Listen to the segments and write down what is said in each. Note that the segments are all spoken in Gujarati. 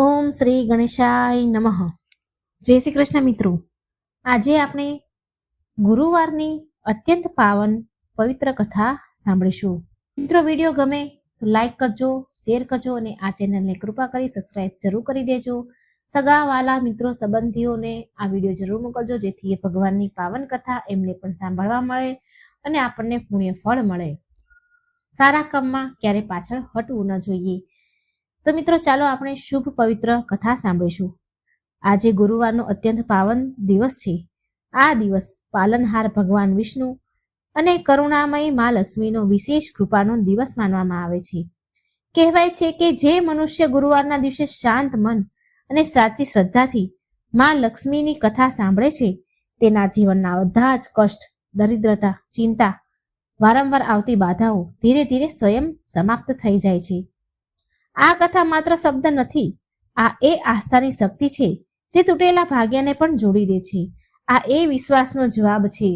ઓમ શ્રી ગણેશાય નમઃ. જય શ્રી કૃષ્ણ મિત્રો. આજે આપણે ગુરુવારની અત્યંત પાવન પવિત્ર કથા સાંભળીશું. મિત્રો, વિડીયો ગમે તો લાઈક કરજો, શેર કરજો અને આ ચેનલને કૃપા કરી સબસ્ક્રાઇબ જરૂર કરી દેજો. સગા વાલા મિત્રો સંબંધીઓને આ વિડીયો જરૂર મોકલજો, જેથી એ ભગવાનની પાવન કથા એમને પણ સાંભળવા મળે અને આપણને પુણ્ય ફળ મળે. સારા કામમાં ક્યારે પાછળ હટવું ન જોઈએ. તો મિત્રો, ચાલો આપણે શુભ પવિત્ર કથા સાંભળીશું. આજે ગુરુવારનો અત્યંત પાવન દિવસ છે. આ દિવસ પાલનહાર ભગવાન વિષ્ણુ અને કરુણામયી મા લક્ષ્મીનો વિશેષ કૃપાનો દિવસ માનવામાં આવે છે. કહેવાય છે કે જે મનુષ્ય ગુરુવારના દિવસે શાંત મન અને સાચી શ્રદ્ધાથી મા લક્ષ્મીની કથા સાંભળે છે, તેના જીવનના બધા જ કષ્ટ, દરિદ્રતા, ચિંતા, વારંવાર આવતી બાધાઓ ધીરે ધીરે સ્વયં સમાપ્ત થઈ જાય છે. આ કથા માત્ર શબ્દ નથી, આ એ આસ્થાની શક્તિ છે જે તૂટેલા ભાગ્યને પણ જોડી દે છે. આ એ વિશ્વાસનો જવાબ છે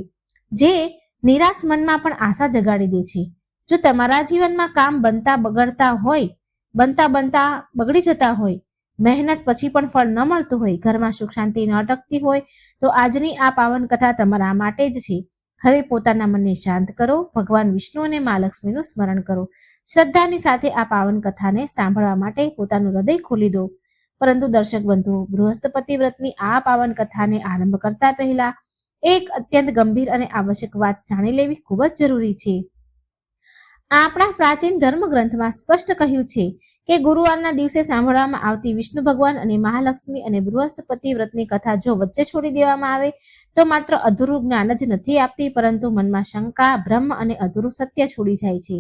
જે નિરાશ મનમાં પણ આશા જગાડી દે છે. જો તમારા જીવનમાં કામ બનતા બગડી જતા હોય, મહેનત પછી પણ ફળ ન મળતું હોય, ઘરમાં સુખ શાંતિ ન અટકતી હોય, તો આજની આ પાવન કથા તમારા માટે જ છે. હવે પોતાના મનને શાંત કરો, ભગવાન વિષ્ણુ અને મા લક્ષ્મીનું સ્મરણ કરો. શ્રદ્ધાની સાથે આ પાવન કથાને સાંભળવા માટે પોતાનું હૃદય ખોલી દો. પરંતુ દર્શક બંધુ, બૃહસ્પતિ વ્રતની આ પાવન કથાને આરંભ કરતા પહેલા એક અત્યંત ગંભીર અને આવશ્યક વાત જાણી લેવી ખૂબ જ જરૂરી છે. આપણા પ્રાચીન ધર્મ ગ્રંથમાં સ્પષ્ટ કહ્યું છે કે ગુરુવારના દિવસે સાંભળવામાં આવતી વિષ્ણુ ભગવાન અને મહાલક્ષ્મી અને બૃહસ્પતિ વ્રતની કથા જો વચ્ચે છોડી દેવામાં આવે તો માત્ર અધૂરું જ્ઞાન જ નથી આપતી, પરંતુ મનમાં શંકા, ભ્રમ અને અધૂરું સત્ય છોડી જાય છે.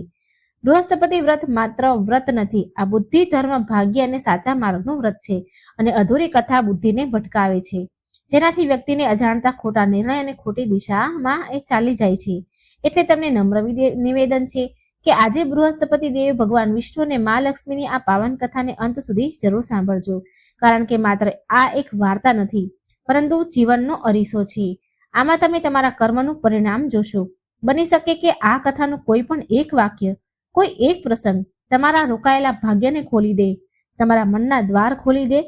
બૃહસ્પતિ વ્રત માત્ર વ્રત નથી, આ બુદ્ધિ, ધર્મ, ભાગ્ય અને સાચા માર્ગનું વ્રત છે. અને અધૂરી કથા બુદ્ધિને ભટકાવે છે, જેનાથી વ્યક્તિને અજાણતા ખોટા નિર્ણય અને ખોટી દિશામાં એ ચાલી જાય છે. એટલે તમને નમ્ર નિવેદન છે કે આજે બૃહસ્પતિ દેવ, ભગવાન વિષ્ણુ અને મા લક્ષ્મીની આ પાવન કથાને અંત સુધી જરૂર સાંભળજો. કારણ કે માત્ર આ એક વાર્તા નથી, પરંતુ જીવનનો અરીસો છે. આમાં તમે તમારા કર્મનું પરિણામ જોશો. બની શકે કે આ કથાનું કોઈ પણ એક વાક્ય, કોઈ એક પ્રસંગ તમારા રોકાયેલા ભાગ્યને ખોલી દે, તમારા મનના દ્વાર ખોલી દે,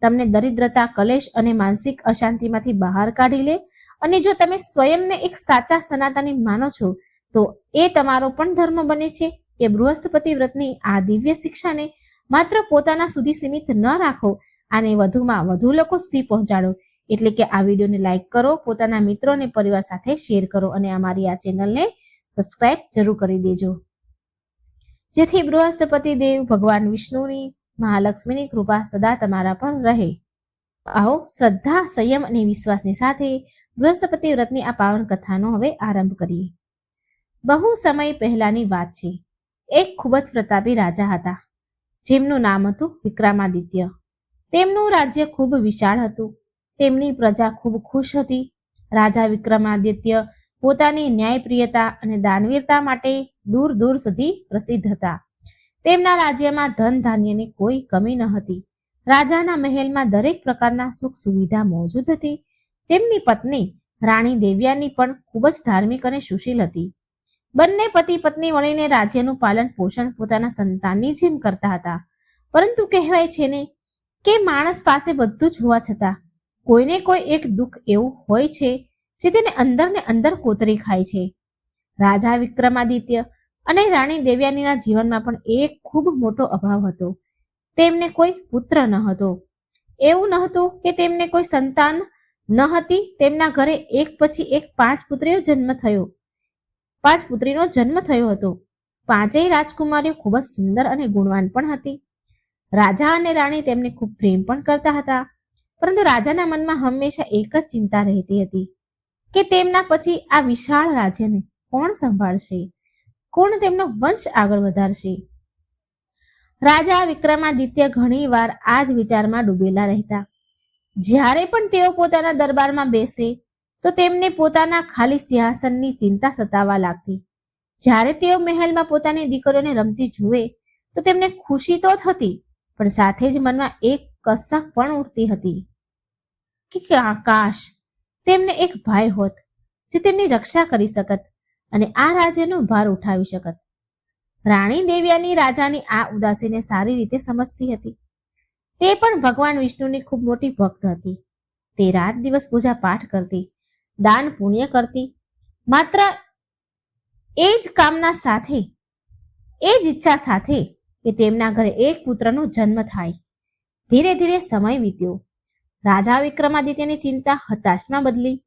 તમને દરિદ્રતા, કલેશ અને માનસિક અશાંતિમાંથી બહાર કાઢી લે. અને જો તમે સ્વયંને એક સાચા સનાતની માનો છો, તો એ તમારો પણ ધર્મ બને છે કે બૃહસ્પતિ વ્રતની આ દિવ્ય શિક્ષાને માત્ર પોતાના સુધી સીમિત ન રાખો, આને વધુમાં વધુ લોકો સુધી પહોંચાડો. એટલે કે આ વિડીયોને લાઈક કરો, પોતાના મિત્રો અને પરિવાર સાથે શેર કરો અને અમારી આ ચેનલને સબસ્ક્રાઇબ જરૂર કરી દેજો, જેથી બૃહસ્પતિ દેવ, ભગવાન વિષ્ણુની, મહાલક્ષ્મીની કૃપા સદા તમારા પર રહે. આવો શ્રદ્ધા, સંયમ અને વિશ્વાસની સાથે બૃહસ્પતિ વ્રતની આ પાવન કથાનો હવે આરંભ કરીએ. બહુ સમય પહેલાની વાત છે. એક ખૂબ જ પ્રતાપી રાજા હતા, જેમનું નામ હતું વિક્રમાદિત્ય. તેમનું રાજ્ય ખૂબ વિશાળ હતું. તેમની પ્રજા ખૂબ ખુશ હતી. રાજા વિક્રમાદિત્ય પોતાની ન્યાયપ્રિયતા અને દાનવીરતા માટે દૂર દૂર સુધી પ્રસિદ્ધ હતા. તેમના રાજ્યમાં ધન ધાન્યની કોઈ કમી ન હતી. રાજાના મહેલમાં દરેક પ્રકારના સુખ સુવિધા મોજૂદ હતી. તેમની પત્ની રાણી દેવ્યાની પણ ખૂબ જ ધાર્મિક અને સુશીલ હતી. બંને પતિ પત્ની મળીને રાજ્યનું પાલન પોષણ પોતાના સંતાનની જેમ કરતા હતા. પરંતુ કહેવાય છે ને કે માણસ પાસે બધું જ હોવા છતાં કોઈને કોઈ એક દુઃખ એવું હોય છે જે તેને અંદર ને અંદર કોતરી ખાય છે. રાજા વિક્રમાદિત્ય અને રાણી દેવ્યાનીના જીવનમાં પણ એક ખૂબ મોટો અભાવ હતો. તેમને કોઈ પુત્ર ન હતો. એવું ન હતું કે તેમને કોઈ સંતાન ન હતી. તેમના ઘરે એક પછી એક 5 પુત્રીનો જન્મ થયો હતો. 5 રાજકુમારીઓ ખૂબ જ સુંદર અને ગુણવાન પણ હતી. રાજા અને રાણી તેમને ખૂબ પ્રેમ પણ કરતા હતા. પરંતુ રાજાના મનમાં હંમેશા એક જ ચિંતા રહેતી હતી કે તેમના પછી આ વિશાળ રાજ્યને કોણ સંભાળશે, કોણ તેમનો વંશ આગળ વધારશે. રાજા વિક્રમાદિત્ય ઘણી વાર આ જ વિચારમાં ડૂબેલા રહેતા. જ્યારે પણ તેઓ પોતાના દરબારમાં બેસે તો તેમને પોતાના ખાલી સિંહાસનની ચિંતા સતાવા લાગતી. જ્યારે તેઓ મહેલમાં પોતાની દીકરીઓને રમતી જુએ તો તેમને ખુશી તો થતી, પણ સાથે જ મનમાં એક કસક પણ ઉઠતી હતી કે કાશ તેમને એક ભાઈ હોત જે તેમની રક્ષા કરી શકત અને આ રાજ્યનો ભાર ઉઠાવી શકત. રાણી દેવ્યાની રાજાની આ ઉદાસીને સારી રીતે સમજતી હતી. તે પણ ભગવાન વિષ્ણુની ખૂબ મોટી ભક્ત હતી. તે રાત દિવસ પૂજા પાઠ કરતી, દાન પુણ્ય કરતી, માત્ર એ જ કામના સાથે, એ જ ઈચ્છા સાથે કે તેમના ઘરે એક પુત્રનો જન્મ થાય. ધીરે ધીરે સમય વીત્યો. રાજા વિક્રમાદિત્યની ચિંતા હતાશમાં બદલી.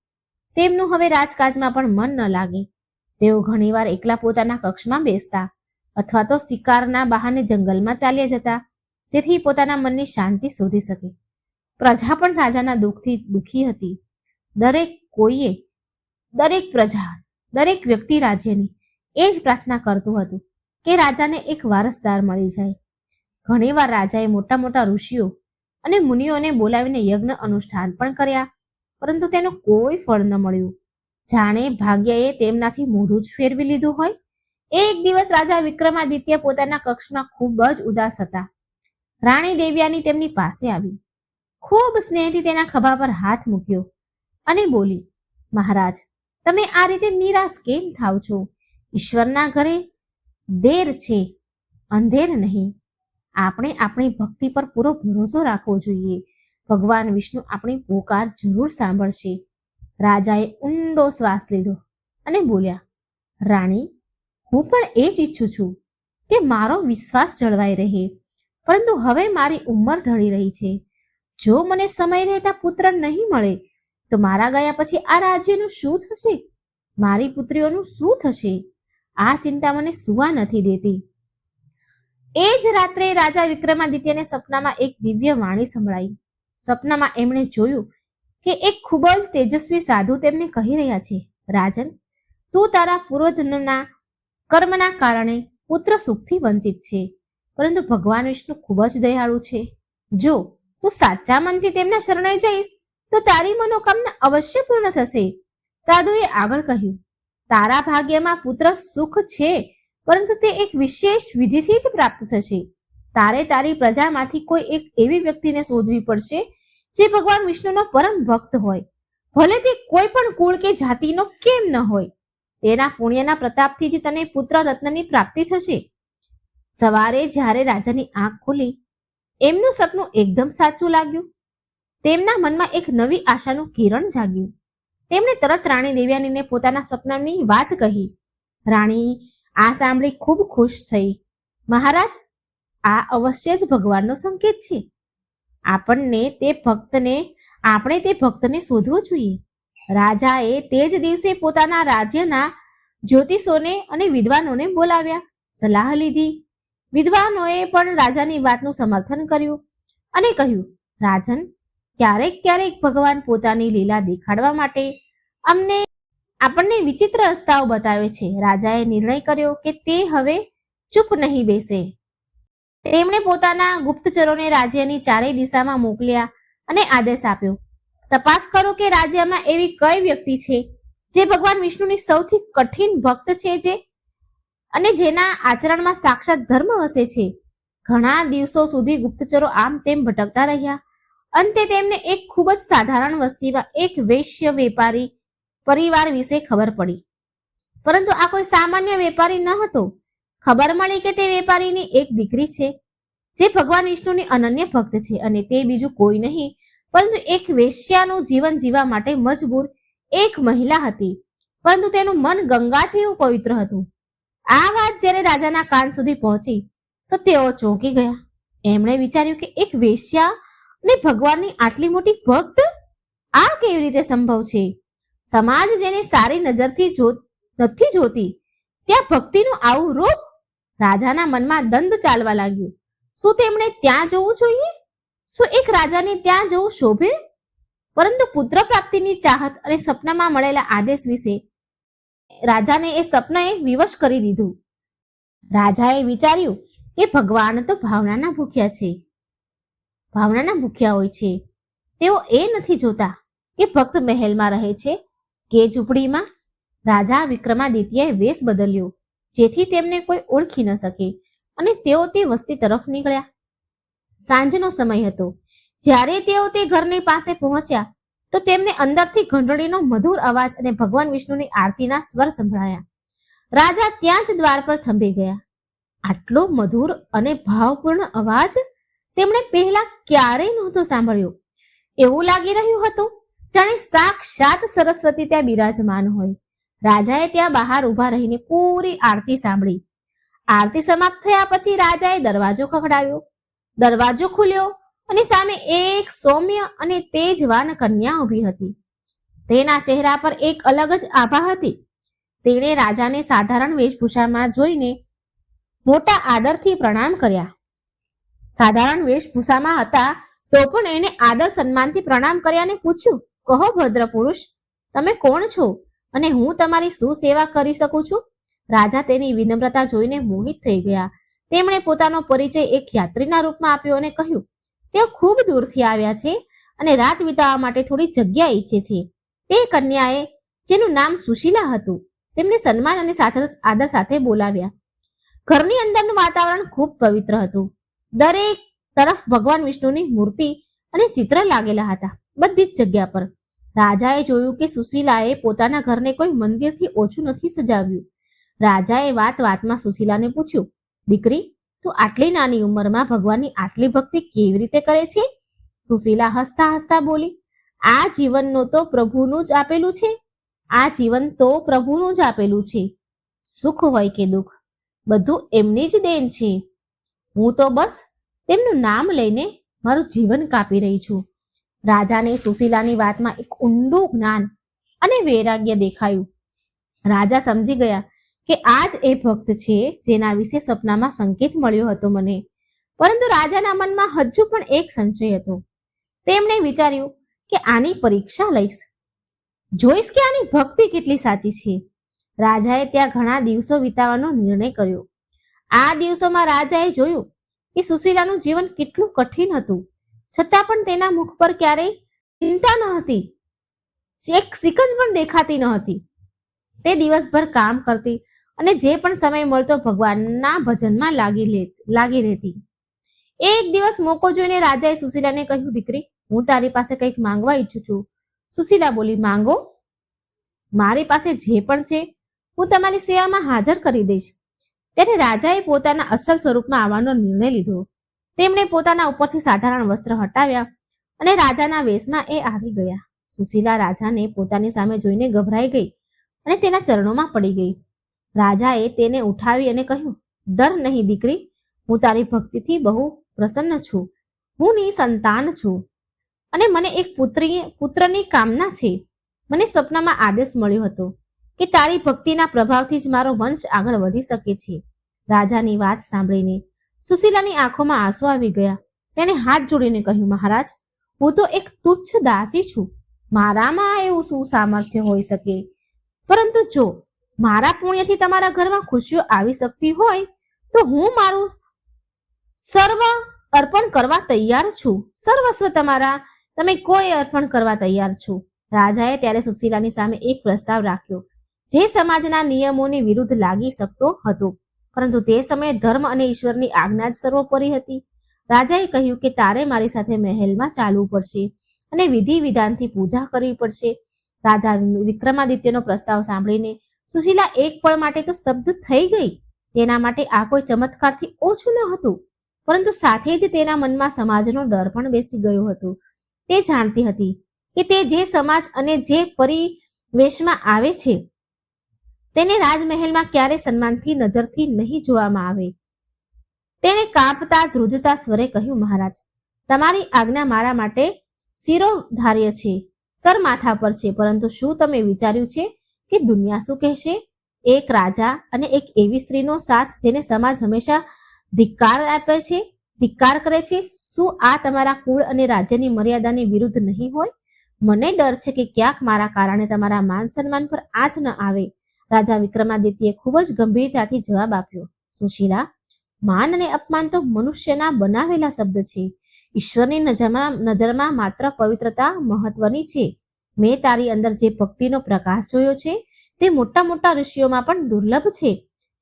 તેમનું હવે રાજકાજમાં પણ મન ન લાગે. તેઓ ઘણીવાર એકલા પોતાના કક્ષમાં બેસતા અથવા તો શિકારના બહાને જંગલમાં ચાલ્યા જતા, જેથી પોતાના મનની શાંતિ શોધી શકે. પ્રજા પણ રાજાના દુઃખથી દુઃખી હતી. દરેક પ્રજા, દરેક વ્યક્તિ રાજ્યની એ જ પ્રાર્થના કરતું હતું કે રાજાને એક વારસદાર મળી જાય. ઘણીવાર રાજાએ મોટા મોટા ઋષિઓ અને મુનિઓને બોલાવીને યજ્ઞ અનુષ્ઠાન પણ કર્યા, પરંતુ તેનું કોઈ ફળ ન મળ્યું. જાણે ભાગ્યએ તેમનાથી મોઢું જ ફેરવી લીધું હોય. એક દિવસ રાજા વિક્રમાદિત્ય પોતાના કક્ષમાં ખૂબ જ ઉદાસ હતા. રાણી દેવ્યાની તેમની પાસે આવી, ખૂબ સ્નેહથી તેના ખભા પર હાથ મૂક્યો અને બોલી, મહારાજ, તમે આ રીતે નિરાશ કેમ થાવ છો? ઈશ્વરના ઘરે દેર છે, અંધેર નહીં. આપણે આપણી ભક્તિ પર પૂરો ભરોસો રાખવો જોઈએ. ભગવાન વિષ્ણુ આપણી પોકાર જરૂર સાંભળશે. રાજાએ ઊંડો શ્વાસ લીધો અને બોલ્યા, રાણી, હું પણ એ જ ઈચ્છું છું કે મારો વિશ્વાસ જળવાઈ રહે, પરંતુ હવે મારી ઉંમર ઢળી રહી છે. જો મને સમય રહેતા પુત્ર નહીં મળે તો મારા ગયા પછી આ રાજ્યનું શું થશે? મારી પુત્રીઓનું શું થશે? આ ચિંતા મને સુવા નથી દેતી. એ જ રાત્રે રાજા વિક્રમાદિત્યને સપનામાં એક દિવ્ય વાણી સંભળાઈ. સપનામાં એમણે જોયું કે એક ખૂબ જ તેજસ્વી સાધુ તેમને કહી રહ્યા છે, રાજન, તું તારા પૂર્વજન્મના કર્મના કારણે પુત્ર સુખથી વંચિત છે, પરંતુ ભગવાન વિષ્ણુ ખૂબ જ દયાળુ છે. જો તું સાચા મનથી તેમના શરણે જઈશ તો તારી મનોકામના અવશ્ય પૂર્ણ થશે. સાધુએ આગળ કહ્યું, તારા ભાગ્યમાં પુત્ર સુખ છે, પરંતુ તે એક વિશેષ વિધિથી જ પ્રાપ્ત થશે. તારે તારી પ્રજામાંથી કોઈ એક એવી વ્યક્તિને શોધવી પડશે જે ભગવાન વિષ્ણુનો પરમ ભક્ત હોય, ભલે તે કોઈ પણ કુળ કે જાતિનો કેમ ન હોય. તેના પુણ્યના પ્રતાપથી જ તને પુત્ર રત્નની પ્રાપ્તિ થશે. સવારે જ્યારે રાજાની આંખ ખુલી, એમનું સપનું એકદમ સાચું લાગ્યું. તેમના મનમાં એક નવી આશાનું કિરણ જાગ્યું. તેમણે તરત રાણી દેવ્યાનીને પોતાના સ્વપ્નની વાત કહી. રાણી આ સાંભળી ખૂબ ખુશ થઈ. મહારાજ, આ અવશ્ય જ ભગવાનનો સંકેત છે. આપણે તે ભક્તને શોધવો જોઈએ. રાજાએ તે જ દિવસે પોતાના રાજ્યના જ્યોતિષોને અને વિદ્વાનોને બોલાવ્યા, સલાહ લીધી. વિદ્વાનોએ પણ રાજાની વાતનું સમર્થન કર્યું અને કહ્યું, રાજન, ક્યારેક ક્યારેક ભગવાન પોતાની લીલા દેખાડવા માટે આપણને વિચિત્ર રસ્તાઓ બતાવે છે. રાજાએ નિર્ણય કર્યો કે તે હવે ચૂપ નહીં બેસે. તેમણે પોતાના ગુપ્તચરોને રાજ્યની ચારેય દિશામાં મોકલ્યા અને આદેશ આપ્યો, તપાસ કરો કે રાજ્યમાં એવી કઈ વ્યક્તિ છે જે ભગવાન વિષ્ણુની સૌથી કઠિન ભક્ત છે અને જેના આચરણમાં સાક્ષાત ધર્મ વસે છે. ઘણા દિવસો સુધી ગુપ્તચરો આમ તેમ ભટકતા રહ્યા. અંતે તેમને એક ખૂબ જ સાધારણ વસ્તીમાં એક વૈશ્ય વેપારી પરિવાર વિશે ખબર પડી, પરંતુ આ કોઈ સામાન્ય વેપારી ન હતો. ખબર મળી કે તે વેપારીની એક દીકરી છે જે ભગવાન વિષ્ણુની અનન્ય ભક્ત છે, અને તે બીજું કોઈ નહીં પરંતુ એક વેશ્યાનું જીવન જીવવા માટે મજબૂર એક મહિલા હતી, પરંતુ તેનું મન ગંગા જેવું પવિત્ર હતું. આ વાત જ્યારે રાજાના કાન સુધી પહોંચી તો તેઓ ચોંકી ગયા. એમણે વિચાર્યું કે એક વેશ્યા ને ભગવાનની આટલી મોટી ભક્ત, આ કેવી રીતે સંભવ છે? સમાજ જેને સારી નજરથી નથી જોતી ત્યાં ભક્તિનું આવું રૂપ! રાજાના મનમાં દંડ ચાલવા લાગ્યું. શું તેમણે ત્યાં જવું જોઈએ? શું એક રાજાને ત્યાં જવું શોભે? પરંતુ પુત્ર પ્રાપ્તિની ચાહત અને સપનામાં મળેલા આદેશ વિશે રાજાને એ સપનાએ વિવશ કરી દીધું. રાજાએ વિચાર્યું કે ભગવાન તો ભાવનાના ભૂખ્યા હોય છે. તેઓ એ નથી જોતા કે ભક્ત મહેલમાં રહે છે કે ઝૂંપડીમાં. રાજા વિક્રમાદિત્યએ વેશ બદલ્યો જેથી તેમને કોઈ ઓળખી ન શકે, અને તેઓ તે વસ્તી તરફ નીકળ્યા. સાંજનો સમય હતો. જ્યારે તેઓ તે ઘરની પાસે પહોંચ્યા તો તેમને અંદરથી ઘંટડીનો મધુર અવાજ અને ભગવાન વિષ્ણુની આરતીના સ્વર સંભળાયા. રાજા ત્યાં જ દ્વાર પર થંભી ગયા. આટલો મધુર અને ભાવપૂર્ણ અવાજ તેમણે પહેલા ક્યારેય નહોતો સાંભળ્યો. એવું લાગી રહ્યું હતું જાણે સાક્ષાત સરસ્વતી ત્યાં બિરાજમાન હોય. રાજાએ ત્યાં બહાર ઊભા રહીને પૂરી આરતી સાંભળી. આરતી સમાપ્ત થયા પછી રાજાએ દરવાજો ખખડાવ્યો. દરવાજો ખુલ્યો અને સામે એક સૌમ્ય અને તેજવાન કન્યા ઊભી હતી. તેના ચહેરા પર એક અલગ જ આભા હતી. તેણે રાજાને સાધારણ વેશભૂષામાં જોઈને મોટા આદરથી પ્રણામ કર્યા. સાધારણ વેશભૂષામાં હતા તો પણ એને આદર સન્માનથી પ્રણામ કર્યાને પૂછ્યું, કહો ભદ્ર પુરુષ, તમે કોણ છો અને હું તમારી શું સેવા કરી શકું છું? રાજા તેની વિનમ્રતા જોઈને મોહિત થઈ ગયા. તેમણે પોતાનો પરિચય એક યાત્રીના રૂપમાં આપ્યો અને કહ્યું, તેઓ ખૂબ દૂરથી આવ્યા છે અને રાત વિતાવવા માટે થોડી જગ્યા ઈચ્છે છે. તે કન્યાએ, જેનું નામ સુશીલા હતું, તેમને સન્માન અને આદર સાથે બોલાવ્યા. ઘરની અંદરનું વાતાવરણ ખૂબ પવિત્ર હતું. દરેક તરફ ભગવાન વિષ્ણુની મૂર્તિ અને ચિત્ર લાગેલા હતા, બધી જ જગ્યા પર. રાજાએ જોયું કે સુશીલાએ પોતાના ઘરને કોઈ મંદિરથી ઓછું નથી સજાવ્યું. રાજાએ વાતમાં સુશીલાને પૂછ્યું, દીકરી, તું આટલી નાની ઉંમરમાં ભગવાનની આટલી ભક્તિ કેવી રીતે કરે છે? સુશીલા હસતા હસતા બોલી, આ જીવનનો તો પ્રભુનું જ આપેલું છે. આ જીવન તો પ્રભુનું જ આપેલું છે. સુખ હોય કે દુઃખ, બધું એમની જ દેન છે. હું તો બસ તેમનું નામ લઈને મારું જીવન કાપી રહી છું. રાજાને સુશીલાની વાતમાં એક ઊંડું જ્ઞાન અને વૈરાગ્ય દેખાયું. રાજા સમજી ગયા કે આ જ એ ભક્ત છે જેના વિશે સપનામાં સંકેત મળ્યો હતો મને. પરંતુ રાજાના મનમાં હજુ પણ એક સંશય હતો. તેમણે વિચાર્યું કે આની પરીક્ષા લઈશ, જોઈશ કે આની ભક્તિ કેટલી સાચી છે. રાજાએ ત્યાં ઘણા દિવસો વિતાવવાનો નિર્ણય કર્યો. આ દિવસોમાં રાજાએ જોયું કે સુશીલાનું જીવન કેટલું કઠિન હતું, છતાં પણ તેના મુખ પર ક્યારેય ચિંતા ન હતી, એક સિકંજ પણ દેખાતી ન હતી. તે દિવસભર કામ કરતી અને જે પણ સમય મળતો ભગવાનના ભજનમાં લાગી રહેતી. એક દિવસ મોકો જોઈને રાજાએ સુશીલાને કહ્યું, દીકરી, હું તારી પાસે કંઈક માંગવા ઈચ્છું છું. સુશીલા બોલી, માંગો. મારી પાસે જે પણ છે હું તમારી સેવામાં હાજર કરી દઈશ. ત્યારે રાજાએ પોતાના અસલ સ્વરૂપમાં આવવાનો નિર્ણય લીધો. તેમણે પોતાના ઉપરથી સાધારણ વસ્ત્ર હટાવ્યા અને રાજાના વેશમાં એ આવી ગયા. સુશીલા રાજાને પોતાની સામે જોઈને ગભરાઈ ગઈ અને તેના ચરણોમાં પડી ગઈ. રાજાએ તેને ઉઠાવી અને કહ્યું, ડર નહીં દીકરી, હું તારી ભક્તિથી બહુ પ્રસન્ન છું. હું નિસંતાન છું અને મને એક પુત્રની કામના છે. મને સપનામાં આદેશ મળ્યો હતો કે તારી ભક્તિના પ્રભાવથી જ મારો વંશ આગળ વધી શકે છે. રાજાની વાત સાંભળીને સુશીલાની આંખોમાં આંસુ આવી ગયા. તેણે હાથ જોડીને કહ્યું, મહારાજ, હું તો એક તુચ્છ દાસી છું. મારામાં એવું શું સામર્થ્ય હોઈ શકે? પરંતુ જો મારા પુણ્યથી તમારા ઘરમાં ખુશીઓ આવી શકતી હોય તો હું મારું સર્વ અર્પણ કરવા તૈયાર છું. સર્વસ્વ તમે કોઈ અર્પણ કરવા તૈયાર છું. રાજાએ ત્યારે સુશીલાની સામે એક પ્રસ્તાવ રાખ્યો જે સમાજના નિયમોની વિરુદ્ધ લાગી શકતો હતો, પરંતુ તે સમયે ધર્મ અને ઈશ્વરની આજ્ઞા જ સર્વોપરી હતી. રાજાએ કહ્યું કે તારે મારી સાથે મહેલમાં ચાલવું પડશે અને વિધિ વિધાનથી પૂજા કરવી પડશે. રાજા વિક્રમાદિત્યનો પ્રસ્તાવ સાંભળીને સુશીલા એક પળ માટે તો સ્તબ્ધ થઈ ગઈ. તેના માટે આ કોઈ ચમત્કારથી ઓછું ન હતું, પરંતુ સાથે જ તેના મનમાં સમાજનો ડર પણ બેસી ગયો હતો. તે જાણતી હતી કે તે જે સમાજ અને જે પરિવેશમાં આવે છે તેને રાજમહેલમાં ક્યારે સન્માનથી નજરથી નહીં જોવામાં આવે. તેણે કાંપતા ધ્રુજતા સ્વરે કહ્યું, મહારાજ, તમારી આજ્ઞા મારા માટે શિરોધાર્ય છે, સર માથા પર છે, પરંતુ શું તમે વિચાર્યું છે કે દુનિયા શું કહેશે? એક રાજા અને એક એવી સ્ત્રીનો સાથ જેને સમાજ હંમેશા ધિક્કાર કરે છે, શું આ તમારા કુળ અને રાજ્યની મર્યાદાની વિરુદ્ધ નહીં હોય? મને ડર છે કે ક્યાંક મારા કારણે તમારા માન સન્માન પર આંચ ન આવે. રાજા વિક્રમાદિત્યએ ખૂબ જ ગંભીરતાથી જવાબ આપ્યો, સુશીલા, માન અને અપમાન તો મનુષ્યના બનાવેલા શબ્દ છે. ઈશ્વરની નજરમાં માત્ર પવિત્રતા મહત્વની છે. મેં તારી અંદર જે ભક્તિનો પ્રકાશ જોયો છે તે મોટા મોટા ઋષિઓમાં પણ દુર્લભ છે.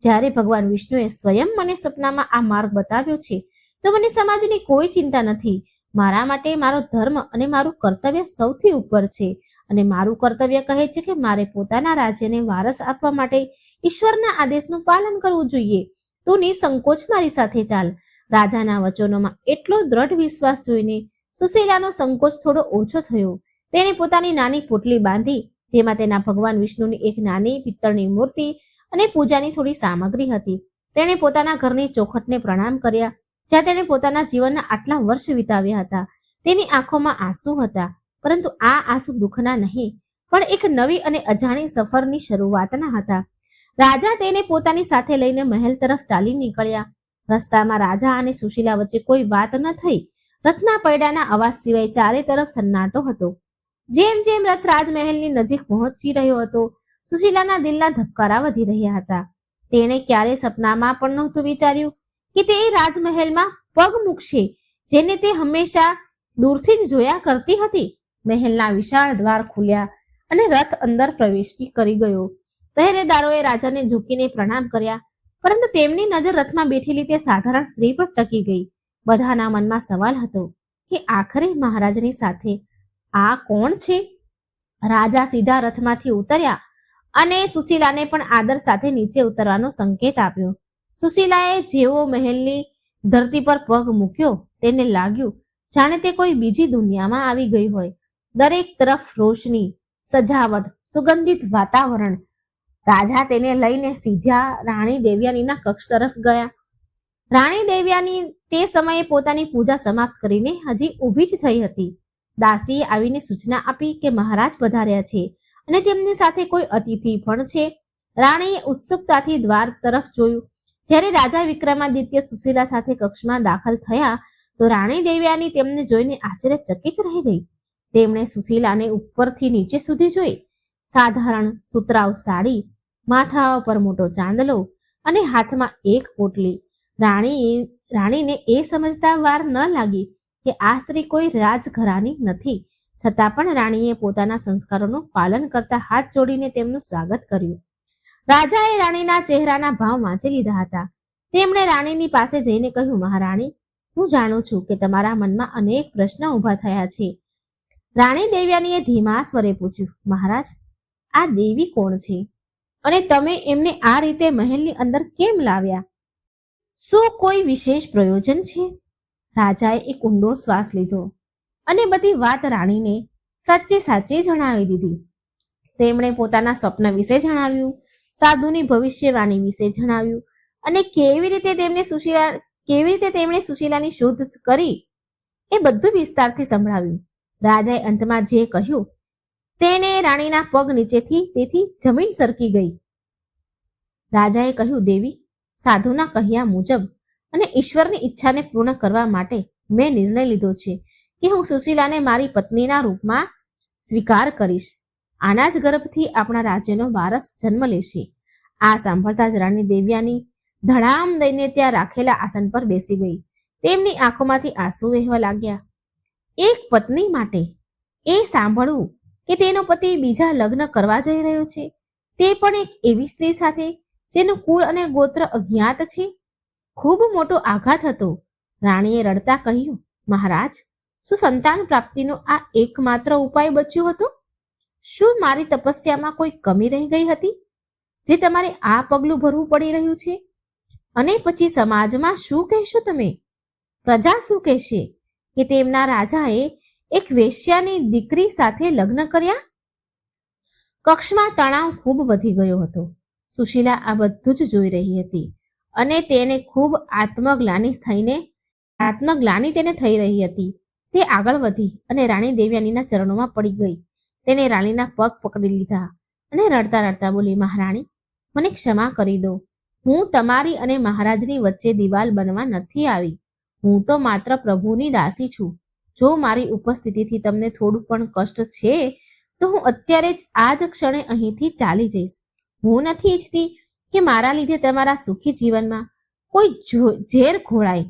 જ્યારે ભગવાન વિષ્ણુએ સ્વયં મને સપનામાં આ માર્ગ બતાવ્યો છે તો મને સમાજની કોઈ ચિંતા નથી. મારા માટે મારો ધર્મ અને મારું કર્તવ્ય સૌથી ઉપર છે અને મારું કર્તવ્ય કહે છે કે મારે પોતાના રાજ્યને વારસ આપવા માટે ઈશ્વરના આદેશનું પાલન કરવું જોઈએ. તું નિસંકોચ મારી સાથે ચાલ. રાજાના વચનોમાં એટલો દ્રઢ વિશ્વાસ જોઈને સુશીલાનો સંકોચ થોડો ઓછો થયો. તેણે પોતાની નાની પોટલી બાંધી, જેમાં તેના ભગવાન વિષ્ણુની એક નાની પિત્તળની મૂર્તિ અને પૂજાની થોડી સામગ્રી હતી. તેણે પોતાના ઘરની ચોખટને પ્રણામ કર્યા, જ્યાં તેણે પોતાના જીવનના આટલા વર્ષ વિતાવ્યા હતા. તેની આંખોમાં આંસુ હતા, પરંતુ આ આંસુ દુઃખના નહીં, પણ એક નવી અને અજાણી સફરની શરૂઆતના હતા. રાજા તેને પોતાની સાથે લઈને મહેલ તરફ ચાલી નીકળ્યા. રસ્તામાં રાજા અને સુશીલા વચ્ચે કોઈ વાત ન થઈ. રથના પૈડાના અવાજ સિવાય ચારે તરફ સન્નાટો હતો. જેમ જેમ રથ રાજમહેલની નજીક પહોંચી રહ્યો હતો, સુશીલાના દિલના ધબકારા વધી રહ્યા હતા. તેણે ક્યારે સપનામાં પણ નહોતું વિચાર્યું કે તે રાજમહેલમાં પગ મૂકશે, જેને તે હંમેશા દૂરથી જ જોયા કરતી હતી. મહેલના વિશાળ દ્વાર ખુલ્યા અને રથ અંદર પ્રવેશ કરી ગયો. પહેરેદારોએ રાજાને ઝૂકીને પ્રણામ કર્યા, પરંતુ તેમની નજર રથમાં બેઠેલી તે સાધારણ સ્ત્રી પર ટકી ગઈ. બધાના મનમાં સવાલ હતો કે આખરે મહારાજની સાથે આ કોણ છે? રાજા સીધા રથમાંથી ઉતર્યા અને સુશીલાને પણ આદર સાથે નીચે ઉતરવાનો સંકેત આપ્યો. સુશીલાએ જેવો મહેલની ધરતી પર પગ મૂક્યો, તેને લાગ્યું જાણે તે કોઈ બીજી દુનિયામાં આવી ગઈ હોય. દરેક તરફ રોશની, સજાવટ, સુગંધિત વાતાવરણ. રાજા તેને લઈને સીધા રાણી દેવયાનીના કક્ષ તરફ ગયા. રાણી દેવયાની તે સમયે પોતાની પૂજા સમાપ્ત કરીને હજી ઊભી જ થઈ હતી. દાસીએ આવીને સૂચના આપી કે મહારાજ પધાર્યા છે અને તેમની સાથે કોઈ અતિથિ પણ છે. રાણીએ ઉત્સુકતાથી દ્વાર તરફ જોયું. જ્યારે રાજા વિક્રમાદિત્ય સુશીલા સાથે કક્ષમાં દાખલ થયા તો રાણી દેવયાની તેમને જોઈને આશ્ચર્યચકિત રહી ગઈ. તેમણે સુશીલાને ઉપરથી નીચે સુધી જોઈ. સાધારણ સુતરાઉ સાડી, માથા પર મોટો ચાંદલો અને હાથમાં એક પોટલી. રાણીને એ સમજતા વાર ન લાગી કે આ સ્ત્રી કોઈ રાજઘરાની નથી. છતાં પણ રાણીએ પોતાના સંસ્કારોનું પાલન કરતા હાથ જોડીને તેમનું સ્વાગત કર્યું. રાજાએ રાણીના ચહેરાના ભાવ વાંચી લીધા હતા. તેમણે રાણીની પાસે જઈને કહ્યું, મહારાણી, હું જાણું છું કે તમારા મનમાં અનેક પ્રશ્ન ઊભા થયા છે. રાણી દેવયાનીએ ધીમા સ્વરે પૂછ્યું, મહારાજ, આ દેવી કોણ છે અને તમે એમને આ રીતે મહેલની અંદર કેમ લાવ્યા? શું કોઈ વિશેષ પ્રયોજન છે? રાજાએ એક ઊંડો શ્વાસ લીધો અને બધી વાત રાણીને સાચે સાચી જણાવી દીધી. તેમણે પોતાના સ્વપ્ન વિશે જણાવ્યું, સાધુની ભવિષ્યવાણી વિશે જણાવ્યું અને કેવી રીતે તેમણે સુશીલાની શોધ કરી એ બધું વિસ્તારથી સંભળાવ્યું. રાજાએ અંતમાં જે કહ્યું તેને રાણીના પગ નીચેથી તેથી જમીન સરકી ગઈ. રાજાએ કહ્યું, દેવી, સાધુના કહ્યા મુજબ અને ઈશ્વરની ઈચ્છાને પૂર્ણ કરવા માટે મેં નિર્ણય લીધો છે કે હું સુશીલાને મારી પત્નીના રૂપમાં સ્વીકાર કરીશ. આના જ ગર્ભથી આપણા રાજ્યનો વારસ જન્મ લેશે. આ સાંભળતા જ રાણી દેવયાની ધડામ દઈને ત્યાં રાખેલા આસન પર બેસી ગઈ. તેમની આંખોમાંથી આંસુ વહેવા લાગ્યા. એક પત્ની માટે એ સાંભળવું કે તેનો પતિ બીજા લગ્ન કરવા જઈ રહ્યો છે, તે પણ એક એવી સ્ત્રી સાથે જેનું કુળ અને ગોત્ર અજ્ઞાત છે, ખૂબ મોટો આઘાત હતો. રાણીએ રડતા કહ્યું, મહારાજ, શું સંતાન પ્રાપ્તિનો આ એકમાત્ર ઉપાય બચ્યો હતો? શું મારી તપસ્યામાં કોઈ કમી રહી ગઈ હતી જે તમારે આ પગલું ભરવું પડી રહ્યું છે? અને પછી સમાજમાં શું કહેશો તમે? પ્રજા શું કહેશે કે તેમના રાજાએ એક વેશ્યાની દીકરી સાથે લગ્ન કર્યા? કક્ષમાં તણાવ ખૂબ વધી ગયો હતો. સુશીલા આ બધું જ જોઈ રહી હતી અને તેને ખૂબ આત્મગ્લાનિ તેને થઈ રહી હતી. તે આગળ વધી અને રાણી દેવયાનીના ચરણોમાં પડી ગઈ. તેને રાણીના પગ પકડી લીધા અને રડતા રડતા બોલી, મહારાણી, મને ક્ષમા કરી દો. હું તમારી અને મહારાજની વચ્ચે દિવાલ બનવા નથી આવી. હું તો માત્ર પ્રભુની દાસી છું. જો મારી ઉપસ્થિતિથી તમને થોડું પણ કષ્ટ છે તો હું અત્યારે જ આ જ ક્ષણે અહીંથી ચાલી જઈશ. હું નથી ઈચ્છતી કે મારા લીધે તમારા સુખી જીવનમાં કોઈ ઝેર ઘોળાય.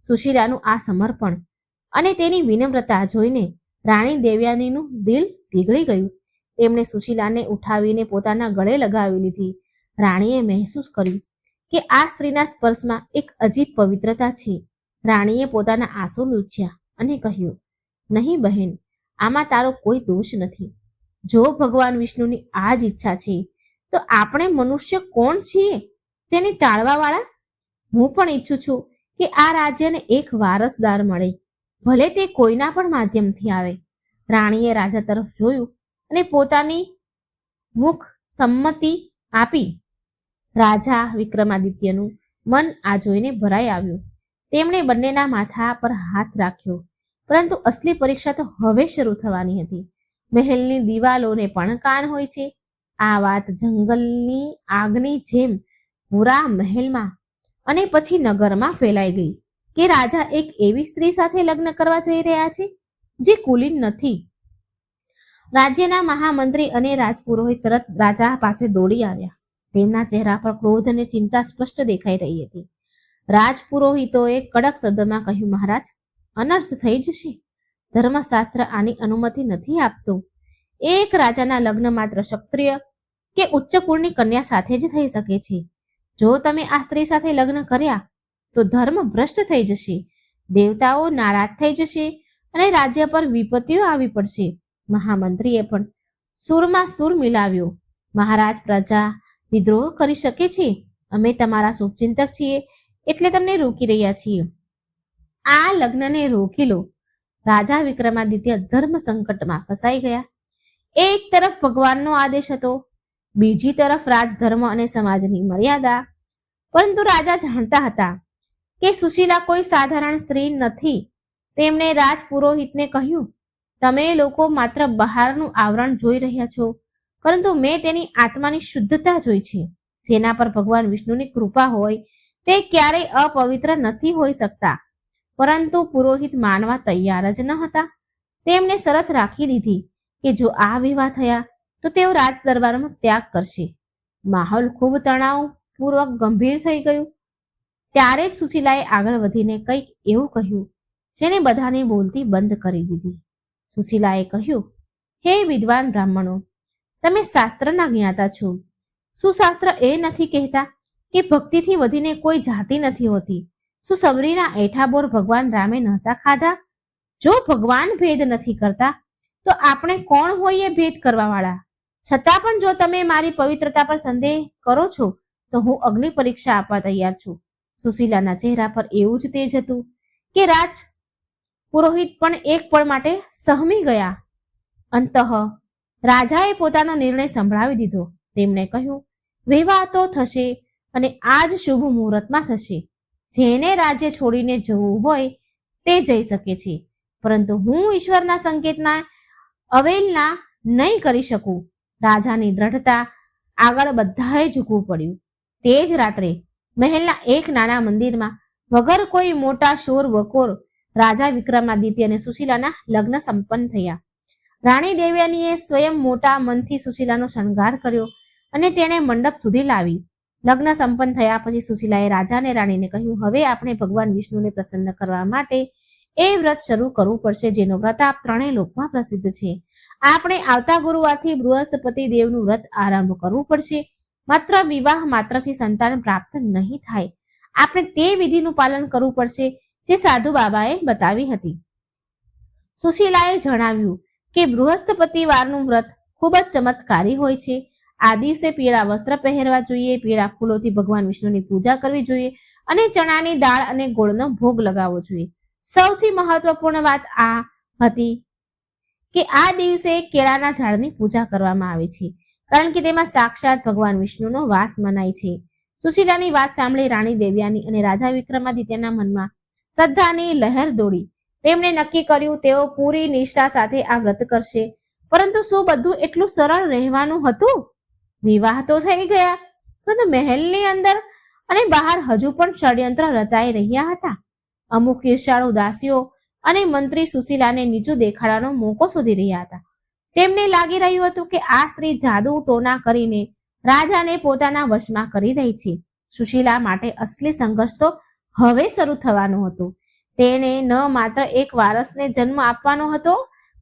સુશીલાનું આ સમર્પણ અને તેની વિનમ્રતા જોઈને રાણી દેવયાનીનું દિલ પીગળી ગયું. તેમણે સુશીલાને ઉઠાવીને પોતાના ગળે લગાવી લીધી. રાણીએ મહેસૂસ કર્યું કે આ સ્ત્રીના સ્પર્શમાં એક અજીબ પવિત્રતા છે. રાણીએ પોતાના આંસુ લૂછ્યા અને કહ્યું, નહીં બહેન, આમાં તારો કોઈ દોષ નથી. જો ભગવાન વિષ્ણુની આ જ ઈચ્છા છે તો આપણે મનુષ્ય કોણ છીએ તેને ટાળવા વાળા? હું પણ ઈચ્છું છું કે આ રાજ્યને એક વારસદાર મળે, ભલે તે કોઈના પણ માધ્યમથી આવે. રાણીએ રાજા તરફ જોયું અને પોતાની મુખ સંમતિ આપી. રાજા વિક્રમાદિત્યનું મન આ જોઈને ભરાઈ આવ્યું. તેમણે બંનેના માથા પર હાથ રાખ્યો. પરંતુ અસલી પરીક્ષા તો હવે શરૂ થવાની હતી. મહેલની દિવાલોને પણ કાન હોય છે. આ વાત જંગલની આગની જેમ પૂરા મહેલમાં અને પછી નગરમાં ફેલાઈ ગઈ કે રાજા એક એવી સ્ત્રી સાથે લગ્ન કરવા જઈ રહ્યા છે જે કુલીન નથી. રાજ્યના મહામંત્રી અને રાજપુરોહિત તરત રાજા પાસે દોડી આવ્યા. તેમના ચહેરા પર ક્રોધ અને ચિંતા સ્પષ્ટ દેખાઈ રહી હતી. રાજપુરોહિતોએ કડક શબ્દમાં કહ્યું, મહારાજ, અનર્થ થઈ જશે. ધર્મશાસ્ત્ર આની અનુમતિ નથી આપતું. એક રાજાના લગ્ન માત્ર ક્ષત્રિય કે ઉચ્ચ કુળની કન્યા સાથે જ થઈ શકે છે. જો તમે આ સ્ત્રી સાથે લગ્ન કર્યા તો ધર્મ ભ્રષ્ટ થઈ જશે, દેવતાઓ નારાજ થઈ જશે અને રાજ્ય પર વિપત્તિઓ આવી પડશે. મહામંત્રીએ પણ સૂરમાં સૂર મિલાવ્યો. મહારાજ, પ્રજા વિદ્રોહ કરી શકે છે. અમે તમારા શુભચિંતક છીએ એટલે તમને રોકી રહ્યા છીએ. આ લગ્નને રોકી લો. રાજા વિક્રમાદિત્ય ધર્મ સંકટમાં ફસાઈ ગયા. એક તરફ ભગવાનનો આદેશ હતો, બીજી તરફ રાજધર્મ અને સમાજની મર્યાદા. પરંતુ રાજા જાણતા હતા કે સુશીલા કોઈ સાધારણ સ્ત્રી નથી. તેમણે રાજપુરોહિતને કહ્યું, તમે લોકો માત્ર બહારનું આવરણ જોઈ રહ્યા છો, પરંતુ મેં તેની આત્માની શુદ્ધતા જોઈ છે. જેના પર ભગવાન વિષ્ણુની કૃપા હોય તે ક્યારેય અપવિત્ર નથી હોઈ શકતા. પરંતુ પુરોહિત માનવા તૈયાર જ ન હતા. તેમણે શરત રાખી દીધી કે જો આ વિવાહ થયા તો તેઓ રાજ દરબારમાં ત્યાગ કરશે. માહોલ ખૂબ તણાવપૂર્વક ગંભીર થઈ ગયું. ત્યારે જ સુશીલાએ આગળ વધીને કંઈક એવું કહ્યું જેને બધાની બોલતી બંધ કરી દીધી. સુશીલાએ કહ્યું, હે વિદ્વાન બ્રાહ્મણો, તમે શાસ્ત્રના જ્ઞાતા છો. શું શાસ્ત્ર એ નથી કહેતા કે ભક્તિથી વધીને કોઈ જાતિ નથી હોતી? શું સબરીના એઠાબોર ભગવાન રામે નહોતા ખાધા? જો ભગવાન ભેદ નથી કરતા તો આપણે કોણ હોઈએ ભેદ કરવા વાળા? છતાં પણ જો તમે મારી પવિત્રતા પર સંદેહ કરો છો તો હું અગ્નિ પરીક્ષા આપવા તૈયાર છું. સુશીલાના ચહેરા પર એવું જ તેજ હતું કે રાજ પુરોહિત પણ એક પળ માટે સહમી ગયા. અંતઃ રાજાએ પોતાનો નિર્ણય સંભળાવી દીધો. તેમણે કહ્યું, વિવાહ તો થશે અને આજ શુભ મુહૂર્તમાં થશે. જેને રાજ્ય છોડીને જવું હોય તે જઈ શકે છે, પરંતુ હું ઈશ્વરના સંકેતના અવહેલના નહીં કરી શકું. રાજાની દ્રઢતા આગળ બધાએ ઝૂકવું પડ્યું. તે જ રાત્રે મહેલના એક નાના મંદિરમાં વગર કોઈ મોટા શોર વકોર રાજા વિક્રમાદિત્ય અને સુશીલાના લગ્ન સંપન્ન થયા. રાણી દેવયાનીએ સ્વયં મોટા મનથી સુશીલાનો શણગાર કર્યો અને તેણે મંડપ સુધી લાવી. લગ્ન સંપન્ન થયા પછી સુશીલાએ રાજા અને રાણીને કહ્યું, હવે આપણે ભગવાન વિષ્ણુને પ્રસન્ન કરવા માટે એ વ્રત શરૂ કરવું પડશે જેનો પ્રતાપ ત્રણેય લોકમાં પ્રસિદ્ધ છે. આપણે આવતા ગુરુવારથી બૃહસ્પતિ દેવનું વ્રત આરંભ કરવું પડશે. માત્ર વિવાહ માત્રથી સંતાન પ્રાપ્ત નહીં થાય. આપણે તે વિધિનું પાલન કરવું પડશે જે સાધુ બાબાએ બતાવી હતી. સુશીલાએ જણાવ્યું કે બૃહસ્પતિવારનું વ્રત ખૂબ જ ચમત્કારી હોય છે. આ દિવસે પીળા વસ્ત્ર પહેરવા જોઈએ, પીળા ફૂલોથી ભગવાન વિષ્ણુની પૂજા કરવી જોઈએ અને ચણાની દાળ અને ગોળનો ભોગ લગાવવો જોઈએ. સૌથી મહત્વપૂર્ણ વાત આ હતી કે આ દિવસે કેળાના ઝાડની પૂજા કરવામાં આવે છે, કારણ કે તેમાં સાક્ષાત ભગવાન વિષ્ણુનો વાસ મનાય છે. સુશીલાની વાત સાંભળી રાણી દેવયાની અને રાજા વિક્રમાદિત્યના મનમાં શ્રદ્ધાની લહેર દોડી. તેમણે નક્કી કર્યું તેઓ પૂરી નિષ્ઠા સાથે આ વ્રત કરશે. પરંતુ શું બધું એટલું સરળ રહેવાનું હતું? વિવાહ તો થઈ ગયા, પરંતુ મહેલની અંદર અને બહાર હજુ પણ ષડયંત્ર રચાઈ રહ્યા હતા. અમુક ઈર્ષાળુ દાસીઓ અને મંત્રી સુશીલાને નીચું દેખાડવાનો મોકો શોધી રહ્યા હતા. તેમને લાગી રહ્યું હતું કે આ સ્ત્રી જાદુ ટોના કરીને રાજાને પોતાના વશમાં કરી રહી છે. સુશીલા માટે અસલી સંઘર્ષ તો હવે શરૂ થવાનો હતો. તેણે ન માત્ર એક વારસને જન્મ આપવાનો હતો,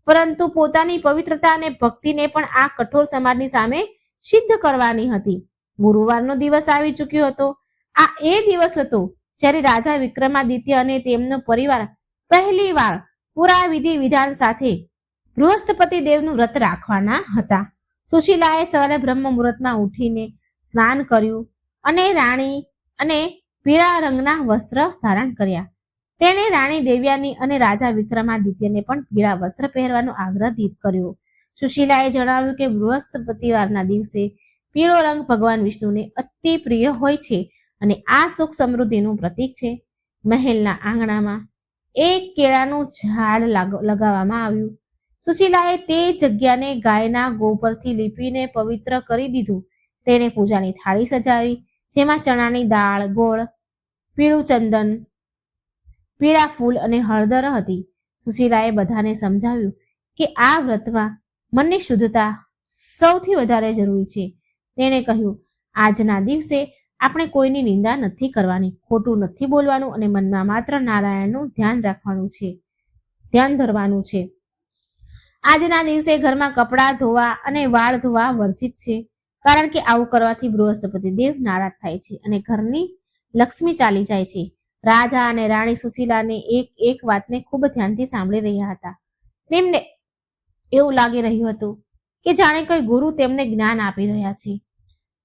પરંતુ પોતાની પવિત્રતા અને ભક્તિને પણ આ કઠોર સમાજની સામે સિદ્ધ કરવાની હતી. ગુરુવારનો દિવસ આવી ચૂક્યો હતો. આ એ દિવસ હતો જ્યારે રાજા વિક્રમાદિત્ય અને તેમનો પરિવાર પહેલી વાર પૂરા વિધિ વિધાન સાથે બૃહસ્પતિ દેવનું વ્રત રાખવાના હતા. સુશીલાએ સવારે બ્રહ્મ મુહૂર્તમાં ઉઠીને સ્નાન કર્યું અને રાણી અને પીળા રંગના વસ્ત્ર ધારણ કર્યા. તેણે રાણી દેવ્યાની અને રાજા વિક્રમાદિત્યને પણ પીળા વસ્ત્ર પહેરવાનો આગ્રહ કર્યો. સુશીલાએ જણાવ્યું કે બૃહસ્પતિવારના દિવસે પીળો રંગ ભગવાન વિષ્ણુને અતિ પ્રિય હોય છે અને આ સુખ સમૃદ્ધિનું પ્રતીક છે. મહેલના આંગણામાં એક કેળાનું ઝાડ લગાવવામાં આવ્યું. સુશીલાએ તે જગ્યાને ગાયના ગોબરથી લીપીને પવિત્ર કરી દીધું. તેણે પૂજાની થાળી સજાવી, જેમાં ચણાની દાળ, ગોળ, પીળું ચંદન, પીળા ફૂલ અને હળદર હતી. સુશીલાએ બધાને સમજાવ્યું કે આ વ્રતમાં મનની શુદ્ધતા સૌથી વધારે જરૂરી છે. તેણે કહ્યું, આજના દિવસે આપણે કોઈની નિંદા નથી કરવાની, ખોટું નથી બોલવાનું અને મનમાં માત્ર નારાયણનું ધ્યાન ધરવાનું છે. આજના દિવસે ઘરમાં કપડાં ધોવા અને વાળ ધોવા વર્જિત છે, કારણ કે આવું કરવાથી બૃહસ્પતિ દેવ નારાજ થાય છે અને ઘરની લક્ષ્મી ચાલી જાય છે. રાજા અને રાણી સુશીલાને એક વાતને ખૂબ ધ્યાનથી સાંભળી રહ્યા હતા. તેમને એવું લાગી રહ્યું હતું કે જાણે કોઈ ગુરુ તેમને જ્ઞાન આપી રહ્યા છે.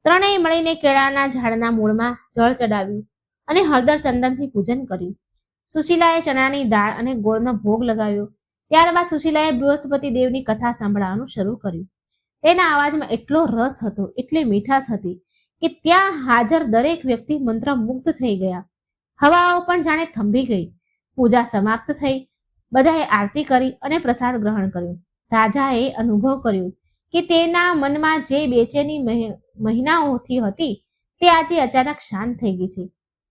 ત્રણેય મળીને કેળાના ઝાડના મૂળમાં જળ ચડાવ્યું અને હળદર ચંદનથી પૂજન કર્યું. સુશીલાએ ચણાની દાળ અને ગોળનો ભોગ લગાવ્યો. ત્યારબાદ સુશીલાએ બૃહસ્પતિ દેવની કથા સાંભળવાનું શરૂ કર્યું. તેના અવાજમાં એટલો રસ હતો, એટલી મીઠાશ હતી કે ત્યાં હાજર દરેક વ્યક્તિ મંત્રમુગ્ધ થઈ ગયા. હવાઓ પણ જાણે થંભી ગઈ. પૂજા સમાપ્ત થઈ. બધાએ આરતી કરી અને પ્રસાદ ગ્રહણ કર્યો. રાજાએ અનુભવ કર્યો કે તેના મનમાં જે બેચેની મહિનાઓથી હતી તે આજે અચાનક શાંત થઈ ગઈ છે.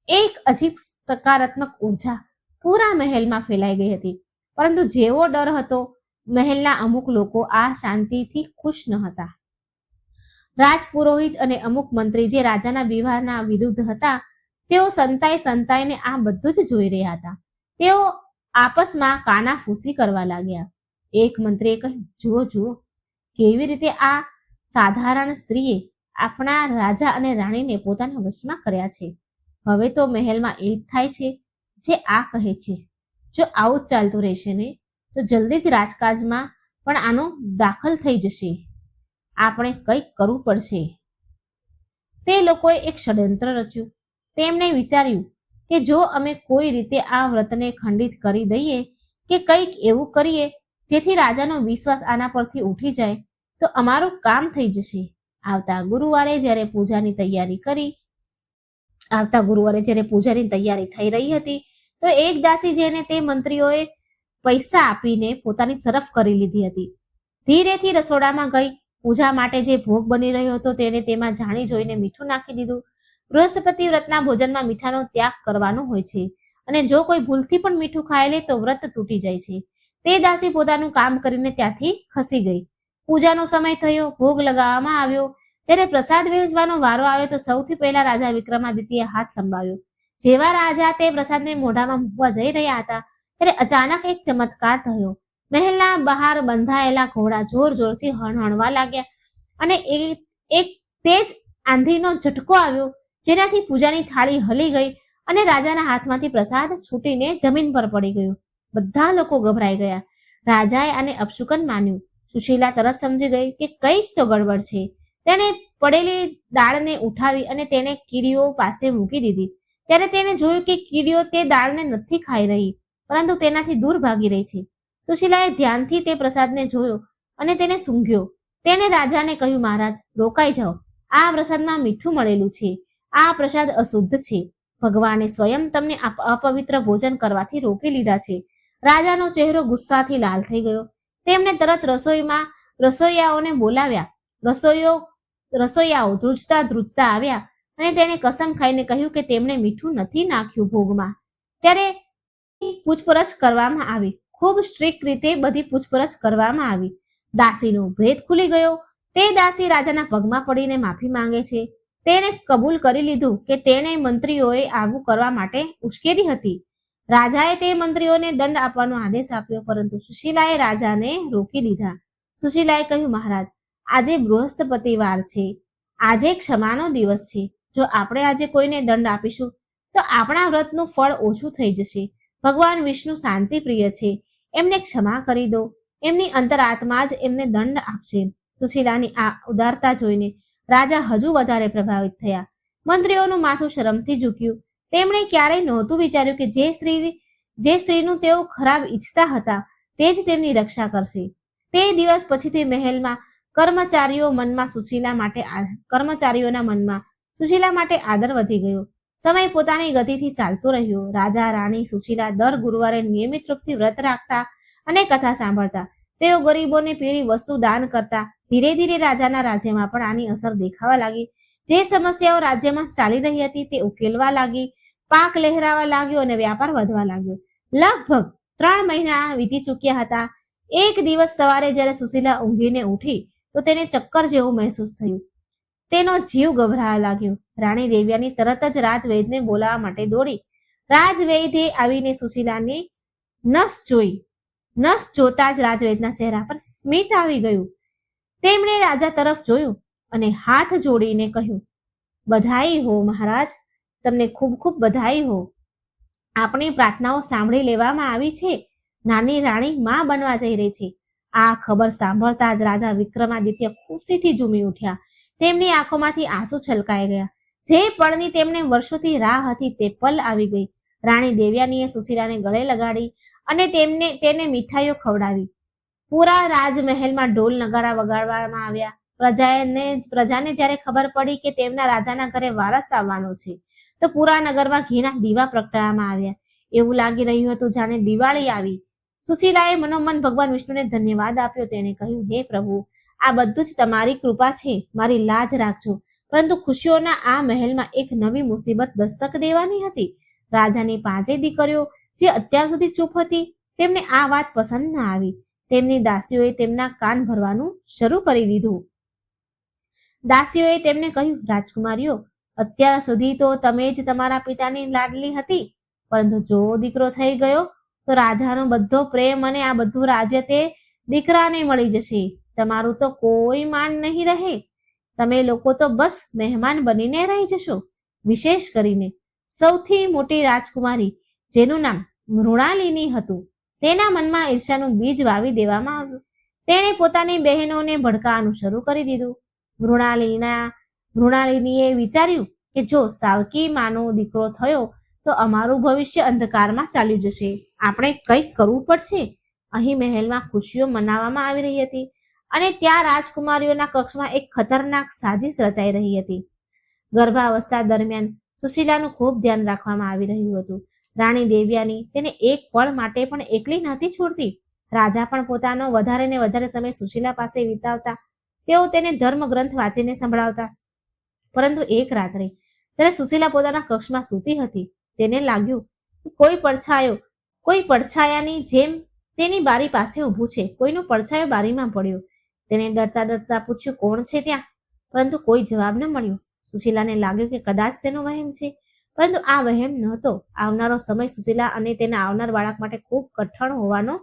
એક અજીબ સકારાત્મક ઉર્જા પૂરા મહેલમાં ફેલાઈ ગઈ હતી. પરંતુ જેવો ડર હતો, મહેલના અમુક લોકો આ શાંતિથી ખુશ ન હતા. રાજપુરોહિત અને અમુક મંત્રી જે રાજાના વિવાહના વિરુદ્ધ હતા, તેઓ સંતાઈને આ બધું જ જોઈ રહ્યા હતા. તેઓ આપસમાં કાનાફૂસી કરવા લાગ્યા. એક મંત્રીએ કહ્યું, જુઓ જુઓ, કેવી રીતે આ સાધારણ સ્ત્રીએ આપણા રાજા અને રાણીને પોતાના વશમાં કર્યા છે. હવે તો મહેલમાં એ જ થાય છે જે આ કહે છે. જો આવું જ ચાલતું રહેશે ને તો જલ્દી જ રાજકાજમાં પણ આનો દાખલ થઈ જશે. આપણે કંઈક કરવું પડશે. તે લોકોએ એક ષડયંત્ર રચ્યું. તેમણે વિચાર્યું કે જો અમે કોઈ રીતે આ વ્રતને ખંડિત કરી દઈએ કે કંઈક એવું કરીએ જેથી રાજાનો વિશ્વાસ આના પરથી ઉઠી જાય તો અમારું કામ થઈ જશે. આવતા ગુરુવારે જ્યારે પૂજાની તૈયારી થઈ રહી હતી તો એક દાસી જેને તે મંત્રીઓએ પૈસા આપીને પોતાની તરફ કરી લીધી હતી, ધીરેથી રસોડામાં ગઈ. પૂજા માટે જે ભોગ બની રહ્યો હતો તેણે તેમાં જાણી જોઈને મીઠું નાખી દીધું. બૃહસ્પતિ વ્રતના ભોજનમાં મીઠાનો ત્યાગ કરવાનો હોય છે અને જો કોઈ ભૂલથી પણ મીઠું ખાઈ લે તો વ્રત તૂટી જાય છે. તે દાસી પોતાનું કામ કરીને ત્યાંથી ખસી ગઈ. પૂજાનો સમય થયો, ભોગ લગાવવામાં આવ્યો. જ્યારે પ્રસાદ વહેંચવાનો વારો આવ્યો તો સૌથી પહેલા રાજા વિક્રમાદિત્યએ હાથ લંબાવ્યો. જેવા રાજા તે પ્રસાદને મોઢામાં મૂકવા જઈ રહ્યા હતા ત્યારે અચાનક એક ચમત્કાર થયો. મહેલના બહાર બંધાયેલા ઘોડા જોર જોરથી હણહણવા લાગ્યા અને એક તેજ આંધીનો ઝટકો આવ્યો, જેનાથી પૂજાની થાળી હલી ગઈ અને રાજાના હાથમાંથી પ્રસાદ છૂટીને જમીન પર પડી ગયો. બધા લોકો ગભરાઈ ગયા. રાજાએ આને અપશુકન માન્યું. સુશીલા તરત સમજી ગઈ કે કંઈક તો ગડબડ છે. તેણે પડેલી દાળને ઉઠાવી અને તેને કીડીઓ પાસે મૂકી દીધી. ત્યારે તેણે જોયું કે કીડીઓ તે દાળને નથી ખાઈ રહી, પરંતુ તેનાથી દૂર ભાગી રહી છે. સુશીલાએ ધ્યાનથી તે પ્રસાદને જોયો અને તેને સૂંઘ્યો. તેણે રાજાને કહ્યું, મહારાજ, રોકાઈ જાઓ. આ પ્રસાદમાં મીઠું મળેલું છે. આ પ્રસાદ અશુદ્ધ છે. ભગવાને સ્વયં તમને અપવિત્ર ભોજન કરવાથી રોકી લીધા છે. રાજાનો ચહેરો ગુસ્સાથી લાલ થઈ ગયો. તેમણે તરત રસોઈયાઓને બોલાવ્યા. રસોઈયાઓ ધ્રુજતા આવ્યા અને તેણે કસમ ખાઈને કહ્યું કે તેમણે મીઠું નથી નાખ્યું ભોગમાં. ત્યારે પૂછપરછ કરવામાં આવી. ખૂબ સ્ટ્રિક્ટ રીતે બધી પૂછપરછ કરવામાં આવી. દાસીનો ભેદ ખુલી ગયો. તે દાસી રાજાના પગમાં પડીને માફી માંગે છે. તેણે કબૂલ કરી લીધું કે તેણે મંત્રીઓએ આવું કરવા માટે ઉશ્કેરી હતી. રાજાએ તે મંત્રીઓને દંડ આપવાનો આદેશ આપ્યો, પરંતુ સુશીલાએ રાજાને રોકી લીધા. સુશીલાએ કહ્યું, મહારાજ, આજે બૃહસ્પતિવાર છે. આજે ક્ષમાનો દિવસ છે. જો આપણે આજે કોઈને દંડ આપીશું તો આપણા વ્રતનું ફળ ઓછું થઈ જશે. ભગવાન વિષ્ણુ શાંતિ પ્રિય છે. એમને ક્ષમા કરી દો. એમની અંતરાત્મા જ એમને દંડ આપશે. સુશીલાની આ ઉદારતા જોઈને રાજા હજુ વધારે પ્રભાવિત થયા. મંત્રીઓનું માથું શરમથી ઝૂક્યું. તેમણે ક્યારેય નહોતું વિચાર્યું કે જે સ્ત્રીનું તેઓ ખરાબ ઈચ્છતા હતા તે જ તેમની રક્ષા કરશે. તે દિવસ પછીથી મહેલમાં કર્મચારીઓના મનમાં સુશીલા માટે આદર વધી ગયો. સમય પોતાની ગતિથી ચાલતો રહ્યો. રાજા રાણી સુશીલા દર ગુરુવારે નિયમિત રૂપથી વ્રત રાખતા અને કથા સાંભળતા. તેઓ ગરીબોને પીળી વસ્તુ દાન કરતા. ધીરે ધીરે રાજાના રાજ્યમાં પણ આની અસર દેખાવા લાગી. જે સમસ્યાઓ રાજ્યમાં ચાલી રહી હતી તે ઉકેલવા લાગી. પાક લહેરાવા લાગ્યો અને વ્યાપાર વધવા લાગ્યો. લગભગ 3 મહિના વીતી ચૂક્યા હતા. એક દિવસ સવારે જ્યારે સુશીલા ઊંઘીને ઉઠી તો તેને ચક્કર જેવું મહેસૂસ થયું. તેનો જીવ ગભરાવા લાગ્યો. રાણી દેવ્યાની તરત જ રાજવૈદ્યને બોલાવવા માટે દોડી. રાજવૈદ્યે આવીને સુશીલાની નસ જોતા જ રાજવૈદ્યના ચહેરા પર સ્મિત આવી ગયું. તેમણે રાજા તરફ જોયું અને હાથ જોડીને કહ્યું, બધાઈ હો મહારાજ, તમને ખૂબ ખૂબ બધાઈ હો. આપણી પ્રાર્થનાઓ સાંભળી લેવામાં આવી છે. નાની રાણી માં બનવા જઈ રહી છે. આ ખબર સાંભળતા જ રાજા વિક્રમાદિત્ય ખુશીથી ઝૂમી ઉઠ્યા. તેમની આંખોમાંથી આંસુ છલકાઈ ગયા. જે પળની તેમને વર્ષોથી રાહ હતી તે પલ આવી ગઈ. રાણી દેવ્યાનીએ સુશીલાને ગળે લગાડી અને તેને મીઠાઈઓ ખવડાવી. પૂરા રાજમહેલમાં ઢોલ નગારા વગાડવામાં આવ્યા. પ્રજાને જ્યારે ખબર પડી કે તેમના રાજાના ઘરે વારસ આવવાનો છે તો પૂરા નગરમાં ઘીના દીવા પ્રગટાવવામાં આવ્યા. એવું લાગી રહ્યું હતું જાણે દિવાળી આવી. સુશીલાએ મનોમન ભગવાન વિષ્ણુને ધન્યવાદ આપ્યો. તેણે કહ્યું, હે પ્રભુ, આ બધું જ તમારી કૃપા છે. મારી લાજ રાખજો. પરંતુ ખુશીઓના આ મહેલમાં એક નવી મુસીબત દસ્તક દેવાની હતી. રાજાની 5 દીકરીઓ જે અત્યાર સુધી ચૂપ હતી તેમને આ વાત પસંદ ન આવી. તેમની દાસીઓએ તેમના કાન ભરવાનું શરૂ કરી દીધું. દાસીઓએ તેમને કહ્યું, રાજકુમારીઓ, અત્યાર સુધી તો તમે જ તમારા પિતાની લાડલી હતી, પરંતુ જો દીકરો થઈ ગયો તો રાજાનો બધો પ્રેમ અને આ બધું રાજ્ય તે દીકરાને મળી જશે. તમારું તો કોઈ માન નહીં રહે. તમે લોકો તો બસ મહેમાન બનીને રહી જશો. વિશેષ કરીને સૌથી મોટી રાજકુમારી, જેનું નામ મૃણાલિની હતું, તેના મનમાં ઈર્ષ્યાનું બીજ વાવી દેવામાં આવ્યું. તેણે પોતાની બહેનોને ભડકાવાનું શરૂ કરી દીધું. મૃણાલિનીએ વિચાર્યું કે જો સાવકી માનો દીકરો થયો તો અમારું ભવિષ્ય અંધકારમાં ચાલ્યું જશે. આપણે કંઈક કરવું પડશે. અહીં મહેલમાં ખુશીઓ મનાવવામાં આવી રહી હતી અને ત્યાં રાજકુમારીઓના કક્ષમાં એક ખતરનાક સાજિશ રચાઈ રહી હતી. ગર્ભાવસ્થા દરમિયાન સુશીલાનું ખૂબ ધ્યાન રાખવામાં આવી રહ્યું હતું. રાણી દેવ્યાની તેને એક પળ માટે પણ એકલી નહોતી છોડતી. રાજા પણ પોતાનો વધારે ને વધારે સમય સુશીલા પાસે વિતાવતા. તેઓ તેને ધર્મગ્રંથ વાંચીને સંભળાવતા. પરંતુ એક રાત્રે જ્યારે સુશીલા પોતાના કક્ષમાં સૂતી હતી, તેને લાગ્યું કે કોઈ પડછાયાની જેમ તેની બારી પાસે ઊભું છે. કોઈનો પડછાયો બારીમાં પડ્યો. તેને ડરતા ડરતા પૂછ્યું, કોણ છે ત્યાં? પરંતુ કોઈ જવાબ ન મળ્યો. સુશીલાને લાગ્યું કે કદાચ તેનો વહેમ છે, પરંતુ આ વહેમ નહોતો. આવનારો સમય સુશીલા અને તેના આવનાર બાળક માટે ખૂબ કઠણ હોવાનો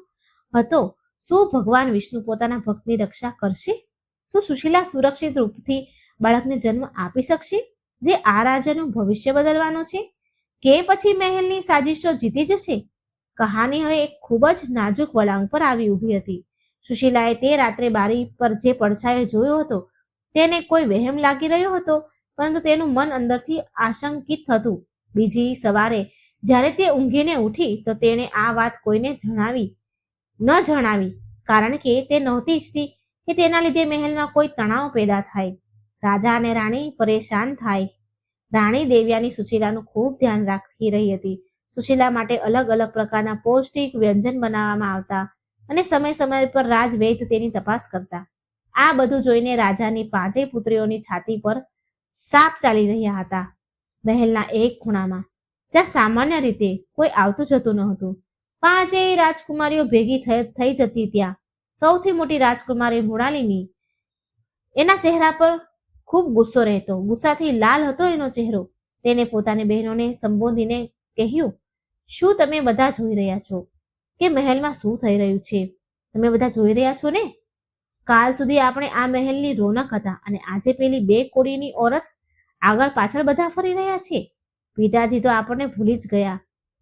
હતો. શું ભગવાન વિષ્ણુ પોતાના ભક્તની રક્ષા કરશે? શું સુશીલા સુરક્ષિત રૂપથી બાળકને જન્મ આપી શકશે, જે આ રાજ્યનું ભવિષ્ય બદલવાનો છે? કે પછી મહેલની સાજિશો જીતી જશે? કહાની હવે એક ખૂબ જ નાજુક વળાંક પર આવી ઊભી હતી. સુશીલાએ તે રાત્રે બારી પર જે પડછાયો જોયો હતો તેને કોઈ વહેમ લાગી રહ્યો હતો, પરંતુ તેનું મન અંદરથી આશંકિત હતું. બીજી સવારે જ્યારે તે ઊંઘીને ઉઠી તો તેણે આ વાત કોઈને ન જણાવી, કારણ કે તે નહોતી ઈચ્છતી કે તેના લીધે મહેલમાં કોઈ તણાવ પેદા થાય. રાજા અને રાણી પરેશાન થાય. રાણી દેવ્યાની સુશીલાનું ખૂબ ધ્યાન રાખી રહી હતી. સુશીલા માટે અલગ અલગ પ્રકારના પૌષ્ટિક વ્યંજન બનાવવામાં આવતા અને સમય સમય પર રાજવૈદ્ય તેની તપાસ કરતા. આ બધું જોઈને રાજાની 5 પુત્રીઓની છાતી પર સાપ ચાલી રહ્યા હતા. મહેલના એક ખૂણામાં, જ્યાં સામાન્ય રીતે કોઈ આવતું જતું ન હતું, 5 રાજકુમારીઓ ભેગી થઈ જતી. ત્યાં સૌથી મોટી રાજકુમારી મૃણાલિની, એના ચહેરા પર ખૂબ ગુસ્સો રહેતો. ગુસ્સાથી લાલ હતો એનો ચહેરો. તેને પોતાની બહેનોને સંબોધીને કહ્યું, શું તમે બધા જોઈ રહ્યા છો કે મહેલમાં શું થઈ રહ્યું છે? તમે બધા જોઈ રહ્યા છો ને? કાલ સુધી આપણે આ મહેલની રોનક હતા અને આજે પેલી 2 કોડીની ઓરત આગળ પાછળ બધા ફરી રહ્યા છે. પિતાજી તો આપણને ભૂલી જ ગયા.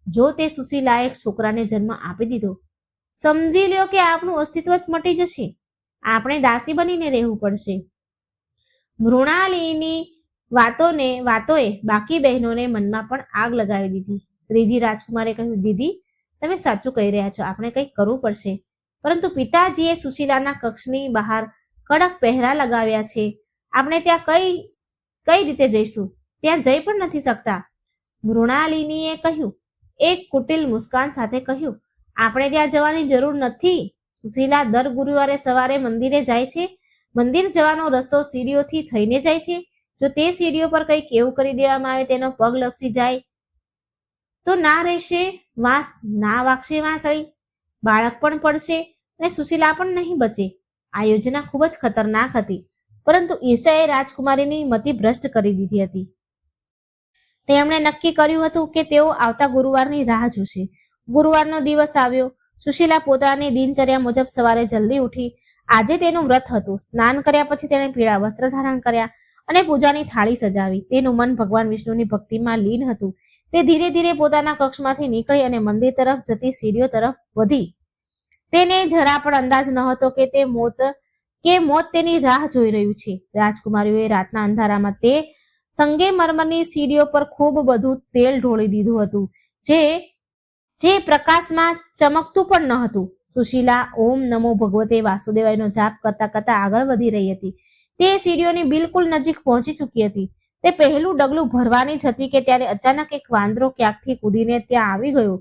જો તે સુશીલાએ છોકરાને જન્મ આપી દીધો, સમજી લ્યો કે આપણું અસ્તિત્વ જ મટી જશે. આપણે દાસી બનીને રહેવું પડશે. મૃણાલિની વાતોએ બાકી બહેનોને મનમાં પણ આગ લગાવી દીધી. ત્રીજી રાજકુમારે કહ્યું, દીદી, તમે સાચું કહી રહ્યા છો, આપણે કંઈક કરવું પડશે. પરંતુ પિતાજીએ સુશીલાના કક્ષની બહાર કડક પહેરા લગાવ્યા છે. આપણે ત્યાં કઈ રીતે જઈશું? ત્યાં જઈ પણ નથી શકતા. મૃણાલિનીએ કહ્યું, એક કુટિલ મુસ્કાન સાથે કહ્યું, આપણે ત્યાં જવાની જરૂર નથી. સુશીલા દર ગુરુવારે સવારે મંદિરે જાય છે. મંદિર જવાનો રસ્તો સીડીઓથી થઈને જાય છે. જો તે સીડીઓ પર કંઈક એવું કરી દેવામાં આવે, તેનો પગ લપસી જાય તો ના રહેશે વાંસ, ના વાગશે વાંસળી, બાળક પણ પડશે અને સુશીલા પણ નહીં બચે. આ યોજના ખૂબ જ ખતરનાક હતી, પરંતુ ઈર્ષાએ રાજકુમારીની મતિ ભ્રષ્ટ કરી દીધી હતી. તેમણે નક્કી કર્યું હતું કે તેઓ આવતા ગુરુવારની રાહ જોશે. ગુરુવારનો દિવસ આવ્યો. સુશીલા પોતાની દિનચર્યા મુજબ સવારે જલ્દી ઉઠી. આજે તેનું વ્રત હતું. સ્નાન કર્યા પછી તેણે પીળા વસ્ત્ર ધારણ કર્યા અને પૂજાની થાળી સજાવી. તેનું મન ભગવાન વિષ્ણુની ભક્તિમાં લીન હતું. તે ધીરે ધીરે પોતાના કક્ષમાંથી નીકળી અને મંદિર તરફ જતી સીડીઓ તરફ વધી. તેને જરા પણ અંદાજ ન હતો કે મોત તેની રાહ જોઈ રહ્યું છે. રાજકુમારીઓએ રાતના અંધારામાં તે સંગેમરમરની સીડીઓ પર ખૂબ બધું તેલ ઢોળી દીધું હતું, જે પ્રકાશમાં ચમકતું પણ ન હતું. સુશીલા ઓમ નમો ભગવતે વાસુદેવાયનો જાપ કરતા કરતા આગળ વધી રહી હતી. તે સીડીઓની બિલકુલ નજીક પહોંચી ચૂકી હતી. તે પહેલું ડગલું ભરવાની જ હતી કે ત્યારે અચાનક એક વાંદરો ક્યાંકથી કૂદીને ત્યાં આવી ગયો.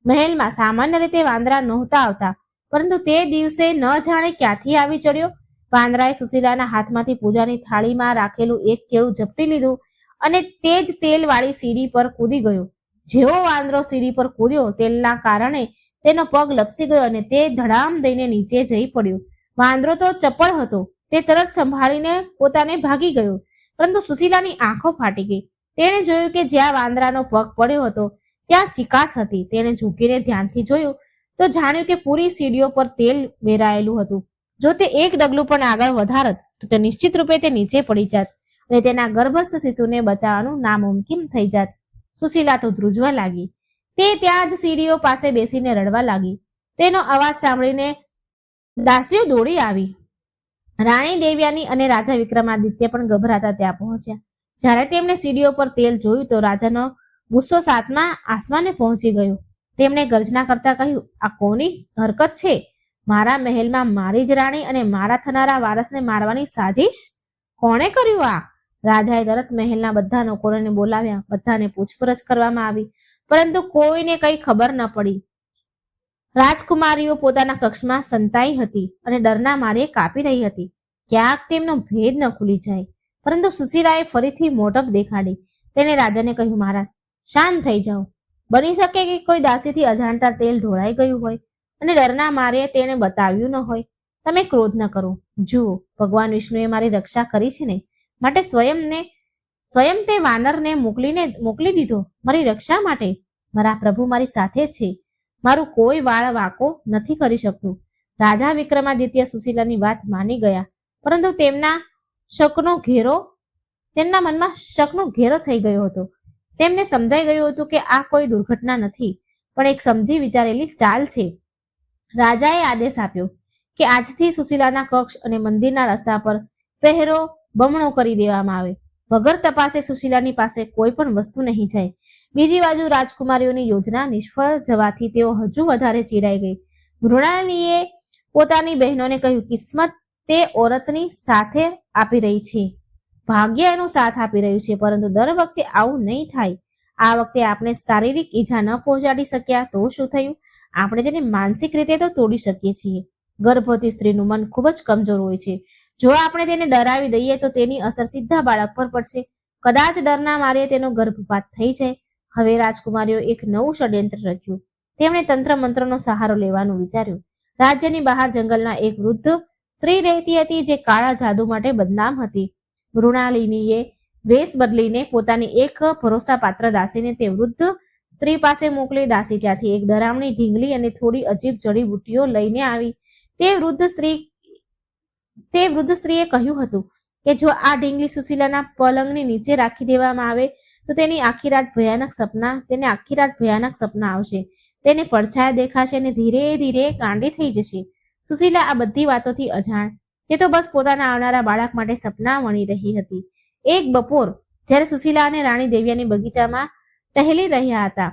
મહેલમાં સામાન્ય રીતે વાંદરા નહોતા આવતા, પરંતુ તે દિવસે ન જાણે ક્યાંથી આવી ચડ્યો. વાંદરાએ સુશીલાના હાથમાંથી પૂજાની થાળીમાં રાખેલું એક કેળું ઝપટી લીધું અને તે જ તેલવાળી સીડી પર કૂદી ગયો. જેવો વાંદરો સીડી પર કૂદ્યો, તેલના કારણે તેનો પગ લપસી ગયો અને તે ધડામ દઈને નીચે જઈ પડ્યો. વાંદરો તો ચપળ હતો. તે તરત સંભાળીને પોતાને ભાગી ગયો, પરંતુ સુશીલાની આંખો ફાટી ગઈ. તેણે જોયું કે જ્યાં વાંદરાનો પગ પડ્યો હતો ત્યાં ચિકાસ હતી. તેણે ઝૂકીને ધ્યાનથી જોયું તો જાણ્યું કે પૂરી સીડીઓ પર તેલ વેરાયેલું હતું. જો તે એક ડગલું પણ આગળ વધારત તો તે નિશ્ચિત રૂપે તે નીચે પડી જાત અને તેના ગર્ભસ્થ શિશુને બચાવવાનું નામુમકિન થઈ જાત. સુશીલા તો ધ્રુજવા લાગી. તે ત્યાં જ સીડીઓ પાસે બેસીને રડવા લાગી. તેનો અવાજ સાંભળીને દાસીઓ દોડી આવી. રાણી દેવ્યાની અને રાજા વિક્રમાદિત્ય પણ ગભરાતા ત્યાં પહોંચ્યા. જ્યારે તેમણે સીડીઓ પર તેલ જોયું તો રાજાનો ગુસ્સો સાતમા આસમાને પહોંચી ગયો. તેમણે ગર્જના કરતા કહ્યું, આ કોની હરકત છે? મારા મહેલમાં મારી જ રાણી અને મારા થનારા વારસને મારવાની સાજિશ? કોણે કર્યું આ? રાજાએ તરત મહેલના બધા નોકરોને બોલાવ્યા. બધાને પૂછપરછ કરવામાં આવી, પરંતુ કોઈને કંઈ ખબર ન પડી. રાજકુમારીઓ પોતાના કક્ષમાં સંતાઈ હતી અને ડરના મારે કાપી રહી હતી. ક્યાંક તેમનો ભેદ ન ખુલી જાય. પરંતુ સુશીલાએ ફરીથી મોટપ દેખાડી. તેણે રાજાને કહ્યું, મહારાજ, શાંત થઈ જાઓ. બની શકે કે કોઈ દાસીથી અજાણતા તેલ ઢોળાઈ ગયું હોય અને ડરના મારે તેણે બતાવ્યું ન હોય. તમે ક્રોધ ન કરો. જુઓ, ભગવાન વિષ્ણુએ મારી રક્ષા કરી છે ને, માટે સ્વયં તે વાનરને મોકલી દીધો મારી રક્ષા માટે. મારા પ્રભુ મારી સાથે છે. મારું કોઈ વાળ વાંકો નથી કરી શકતું. રાજા વિક્રમાદિત્ય સુશીલાની વાત માની ગયા, પરંતુ તેમના મનમાં શકનો ઘેરો થઈ ગયો હતો. તેમને સમજાઈ ગયું હતું કે આ કોઈ દુર્ઘટના નથી, પણ એક સમજી વિચારેલી ચાલ છે. રાજાએ આદેશ આપ્યો કે આજથી સુશીલાના કક્ષ અને મંદિરના રસ્તા પર પહેરો બમણો કરી દેવામાં આવે. વગર તપાસે સુશીલાની પાસે કોઈ પણ વસ્તુ નહીં જાય. બીજી બાજુ રાજકુમારીઓની યોજના નિષ્ફળ જવાથી તેઓ હજુ વધારે ચીડાઈ ગઈ. મૃણાલિનીએ પોતાની બહેનોને કહ્યું, કિસ્મત તે ઓરતની સાથે આપી રહી છે, ભાગ્ય એનો સાથ આપી રહ્યું છે, પરંતુ દર વખતે આવું નહીં થાય. આ વખતે આપણે શારીરિક ઈજા ન પહોંચાડી શક્યા તો શું થયું? આપણે તેને માનસિક રીતે તો તોડી શકીએ છીએ. ગર્ભવતી સ્ત્રીનું મન ખૂબ જ કમજોર હોય છે. જો આપણે તેને ડરાવી દઈએ તો તેની અસર સીધા બાળક પર પડશે. કદાચ ડરના મારે તેનો ગર્ભપાત થઈ જાય. હવે રાજકુમારીઓ એક નવું ષડયંત્ર રચ્યું. તેમણે તંત્ર મંત્રનો સહારો લેવાનું વિચાર્યું. રાજ્યની બહાર જંગલના એક વૃદ્ધ સ્ત્રી રહેતી હતી, જે કાળા જાદુ માટે બદનામ હતી. મૃણાલિનીએ વેશ બદલીને પોતાની એક ભરોસાપાત્ર દાસીને તે વૃદ્ધ સ્ત્રી પાસે મોકલી. દાસી ત્યાંથી એક ડરામણી ઢીંગલી અને થોડી અજીબ જડીબુટ્ટીઓ લઈને આવી. તે વૃદ્ધ સ્ત્રીએ કહ્યું હતું કે જો આ ઢીંગલી સુશીલાના પલંગની નીચે રાખી દેવામાં આવે તો તેને આખી રાત ભયાનક સપના આવશે. તેને પડછાયા દેખાશે અને ધીરે ધીરે ગાંડી થઈ જશે. સુશીલા આ બધી વાતોથી અજાણ તે તો બસ પોતાના આવનારા બાળક માટે સપના વણી રહી હતી. એક બપોર જ્યારે સુશીલા અને રાણી દેવ્યાની બગીચામાં ટહેલી રહ્યા હતા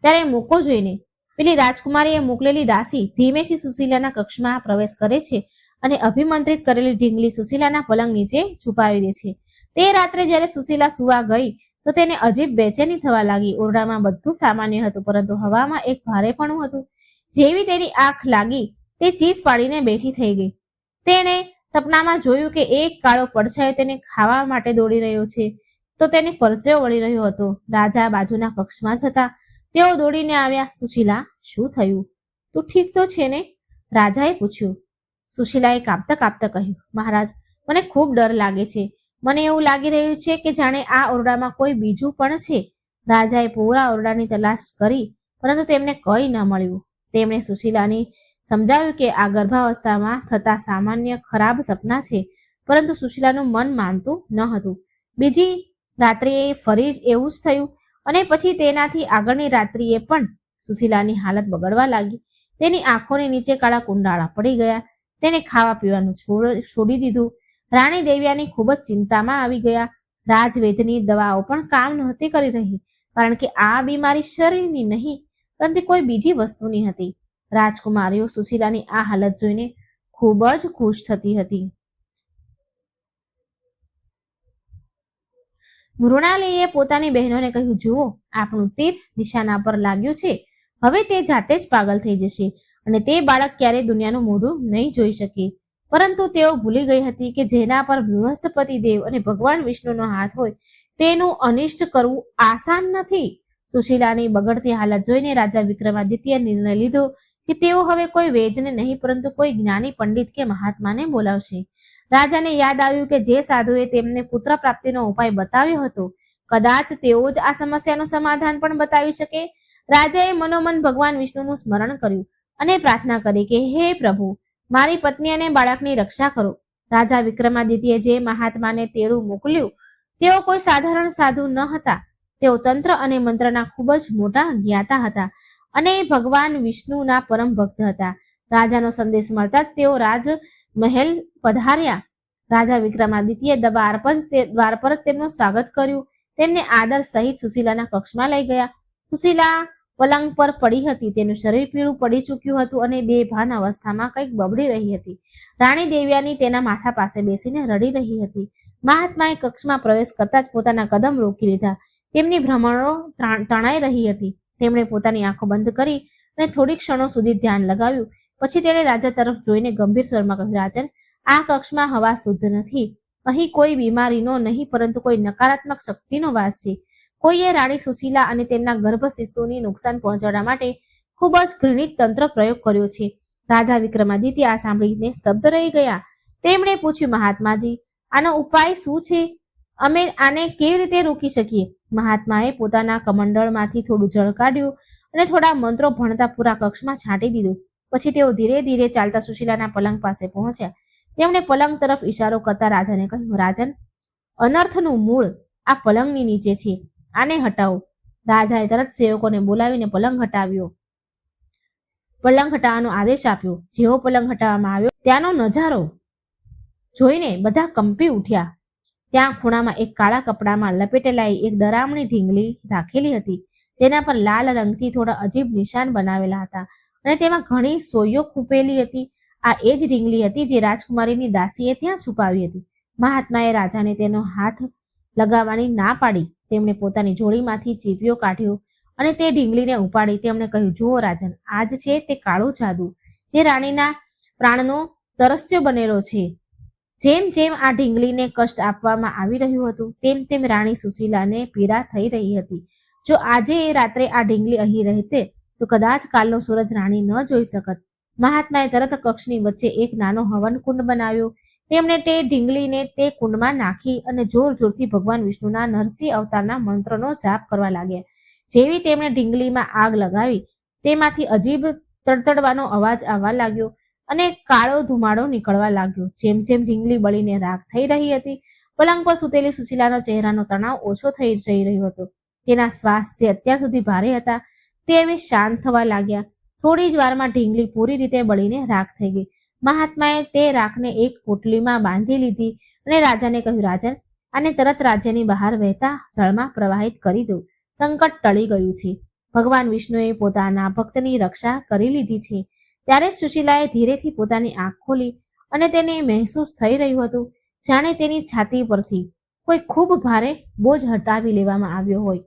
ત્યારે મોકો જોઈને પેલી રાજકુમારીએ મોકલેલી દાસી ધીમેથી સુશીલાના કક્ષમાં પ્રવેશ કરે છે અને અભિમંત્રિત કરેલી ઢીંગલી સુશીલાના પલંગ નીચે છુપાવી દે છે. તે રાત્રે જ્યારે સુશીલા સુવા ગઈ તો તેને અજીબ બેચેની થવા લાગી. ઓરડામાં બધું સામાન્ય હતું, પરંતુ હવામાં એક ભારેપણું હતું. જેવી તેની આંખ લાગી તે ચીસ પાડીને બેઠી થઈ ગઈ. તેણે સપનામાં જોયું કે એક કાળો પડછાયો તેને ખાવા માટે દોડી રહ્યો છે, તો તેને પરસેવો વળી રહ્યો હતો. રાજા બાજુના કક્ષમાં જતા તેઓ દોડીને આવ્યા. સુશીલા, શું થયું? તું ઠીક તો છે ને? રાજાએ પૂછ્યું. સુશીલાએ કાપતા કાપતા કહ્યું, મહારાજ, મને ખૂબ ડર લાગે છે. મને એવું લાગી રહ્યું છે કે જાણે આ ઓરડામાં કોઈ બીજું પણ છે. રાજાએ પૂરા ઓરડાની તલાશ કરી, પરંતુ તેમને કંઈ ન મળ્યું. તેમણે સુશીલાને સમજાવ્યું કે આ ગર્ભાવસ્થામાં થતા સામાન્ય ખરાબ સપના છે, પરંતુ સુશીલાનું મન માનતું ન હતું. બીજી રાત્રિએ ફરી જ એવું જ થયું અને પછી તેનાથી આગળની રાત્રિએ પણ સુશીલાની હાલત બગડવા લાગી. તેની આંખોની નીચે કાળા કુંડાળા પડી ગયા. તેને ખાવા પીવાનું છોડી દીધું. રાણી દેવ્યાની ખૂબ જ ચિંતામાં આવી ગયા. રાજવૈદ્યની દવાઓ પણ કામ નહોતી કરી રહી, કારણ કે આ બીમારી શરીરની નહીં પરંતુ કોઈ બીજી વસ્તુની હતી. રાજકુમારીઓ સુશીલાની આ હાલત જોઈને ખૂબ જ ખુશ થતી હતી. મૃણાલિનીએ પોતાની બહેનોને કહ્યું, જુઓ, આપણું તીર નિશાના પર લાગ્યું છે. હવે તે જાતે જ પાગલ થઈ જશે અને તે બાળક ક્યારેય દુનિયાનું મોઢું નહીં જોઈ શકે. પરંતુ તેઓ ભૂલી ગઈ હતી કે જેના પર બૃહસ્પતિ દેવ અને ભગવાન વિષ્ણુનો હાથ હોય તેનું અનિષ્ટ કરવું આસાન નથી. સુશીલાની બગડતી હાલત જોઈને રાજા વિક્રમાદિત્યએ નિર્ણય લીધો કે તેઓ હવે કોઈ વૈદ્યને નહીં પરંતુ કોઈ જ્ઞાની પંડિત કે મહાત્માને બોલાવશે. રાજાને યાદ આવ્યું કે જે સાધુએ તેમને પુત્ર પ્રાપ્તિનો ઉપાય બતાવ્યો હતો, કદાચ તેઓ જ આ સમસ્યાનું સમાધાન પણ બતાવી શકે. રાજાએ મનોમન ભગવાન વિષ્ણુનું સ્મરણ કર્યું અને પ્રાર્થના કરી કે હે પ્રભુ, મારી પત્ની અને બાળકની રક્ષા કરો. રાજા વિક્રમાદિત્યએ જે મહાત્માને તેડું મોકલ્યું તેઓ કોઈ સાધારણ સાધુ ન હતા. તેઓ તંત્ર અને મંત્રના ખૂબ જ મોટા જ્ઞાતા હતા અને ભગવાન વિષ્ણુના પરમ ભક્ત હતા. રાજાનો સંદેશ મળતા જ તેઓ રાજમહેલ પધાર્યા. રાજા વિક્રમાદિત્યએ દ્વાર પર જ તેમનું સ્વાગત કર્યું. તેમને આદર સહિત સુશીલાના કક્ષમાં લઈ ગયા. સુશીલા પલંગ પર પડી હતી. તેનું શરીર પીળું પડી ચૂક્યું હતું અને બેભાન અવસ્થામાં કંઈક બબડી રહી હતી. રાણી દેવ્યાની તેના માથા પાસે બેસીને રડી રહી હતી. મહાત્માએ કક્ષમાં પ્રવેશ કરતા જ પોતાના કદમ રોકી લીધા. તેમની ભ્રમણો તણાઈ રહી હતી. તેમણે પોતાની આંખો બંધ કરી અને થોડી ક્ષણો સુધી ધ્યાન લગાવ્યું. પછી તેણે રાજા તરફ જોઈને ગંભીર સ્વરમાં કહ્યું, રાજન, આ કક્ષમાં હવા શુદ્ધ નથી. અહીં કોઈ બીમારીનો નહીં પરંતુ કોઈ નકારાત્મક શક્તિનો વાસ છે. કોઈએ રાણી સુશીલા અને તેમના ગર્ભ શિશુને નુકસાન પહોંચાડવા માટે ખૂબ જ ઘૃણિત તંત્ર પ્રયોગ કર્યો છે. રાજા વિક્રમાદિત્ય આ સાંભળીને સ્તબ્ધ રહી ગયા. તેમણે પૂછ્યું, મહાત્માજી, આનો ઉપાય શું છે? અમે આને કેવી રીતે રોકી શકીએ? મહાત્માએ પોતાના કમંડળમાંથી થોડું જળ કાઢ્યું અને થોડા મંત્રો ભણતા પૂરા કક્ષમાં છાંટી દીધું. પછી તેઓ ધીરે ધીરે ચાલતા સુશીલાના પલંગ પાસે પહોંચ્યા. તેમણે પલંગ તરફ ઈશારો કરતા રાજાને કહ્યું, રાજન, અનર્થનું મૂળ આ પલંગની નીચે છે. આને હટાવો. રાજાએ તરત સેવકોને બોલાવીને પલંગ હટાવવાનો આદેશ આપ્યો. જેવો પલંગ હટાવવામાં આવ્યો ત્યાંનો નજારો જોઈને બધા કંપી ઉઠ્યા. ત્યાં ખૂણામાં એક કાળા કપડામાં લપેટેલાઈ એક ડરામણી ઢીંગલી રાખેલી હતી. તેના પર લાલ રંગથી થોડા અજીબ નિશાન બનાવેલા હતા અને તેમાં ઘણી સોયો ખૂંપેલી હતી. આ એ જ ઢીંગલી હતી જે રાજકુમારીની દાસીએ ત્યાં છુપાવી હતી. મહાત્માએ રાજાને તેનો હાથ લગાવવાની ના પાડી. તેમણે પોતાની જોડીમાંથી ચીપિયો કાઢ્યો અને તે ઢીંગલીને ઉપાડી તેમણે કહ્યું, જુઓ રાજન, આજ છે તે કાળું જાદુ જે રાણીના પ્રાણનો તરસ્યો બનેલો છે. જેમ જેમ આ ઢીંગલીને કષ્ટ આપવામાં આવી રહ્યું હતું તેમ તેમ રાણી સુશીલાને પીડા થઈ રહી હતી. જો આજે રાત્રે આ ઢીંગલી અહીં રહેતે તો કદાચ કાલનો સૂરજ રાણી ન જોઈ શકત. મહાત્માએ તરત કક્ષની વચ્ચે એક નાનો હવન કુંડ બનાવ્યો. તેમણે તે ઢીંગલીને તે કુંડમાં નાખી અને જોર જોરથી ભગવાન વિષ્ણુના નરસિંહ અવતારના મંત્રનો જાપ કરવા લાગ્યા. જેવી તેમણે ઢીંગલીમાં આગ લગાવી તેમાંથી અજીબ તડતડવાનો અવાજ આવવા લાગ્યો અને કાળો ધુમાડો નીકળવા લાગ્યો. જેમ જેમ ઢીંગલી બળીને રાખ થઈ રહી હતી, પલંગ પર સૂતેલી સુશીલાના ચહેરાનો તણાવ ઓછો થઈ જઈ રહ્યો હતો. તેના શ્વાસ જે અત્યાર સુધી ભારે હતા તે હવે શાંત થવા લાગ્યા. થોડી જ વારમાં ઢીંગલી પૂરી રીતે બળીને રાખ થઈ ગઈ. મહાત્માએ તે રાખને એક પોટલીમાં બાંધી લીધી અને રાજાને કહ્યું, રાજન, આને તરત રાજ્યની બહાર વહેતા જળમાં પ્રવાહિત કરી દો. સંકટ ટળી ગયું છે. ભગવાન વિષ્ણુએ પોતાના ભક્તની રક્ષા કરી લીધી છે. ત્યારે જ સુશીલાએ ધીરેથી પોતાની આંખ ખોલી અને તેને મહેસૂસ થઈ રહ્યું હતું જાણે તેની છાતી પરથી કોઈ ખૂબ ભારે બોજ હટાવી લેવામાં આવ્યો હોય.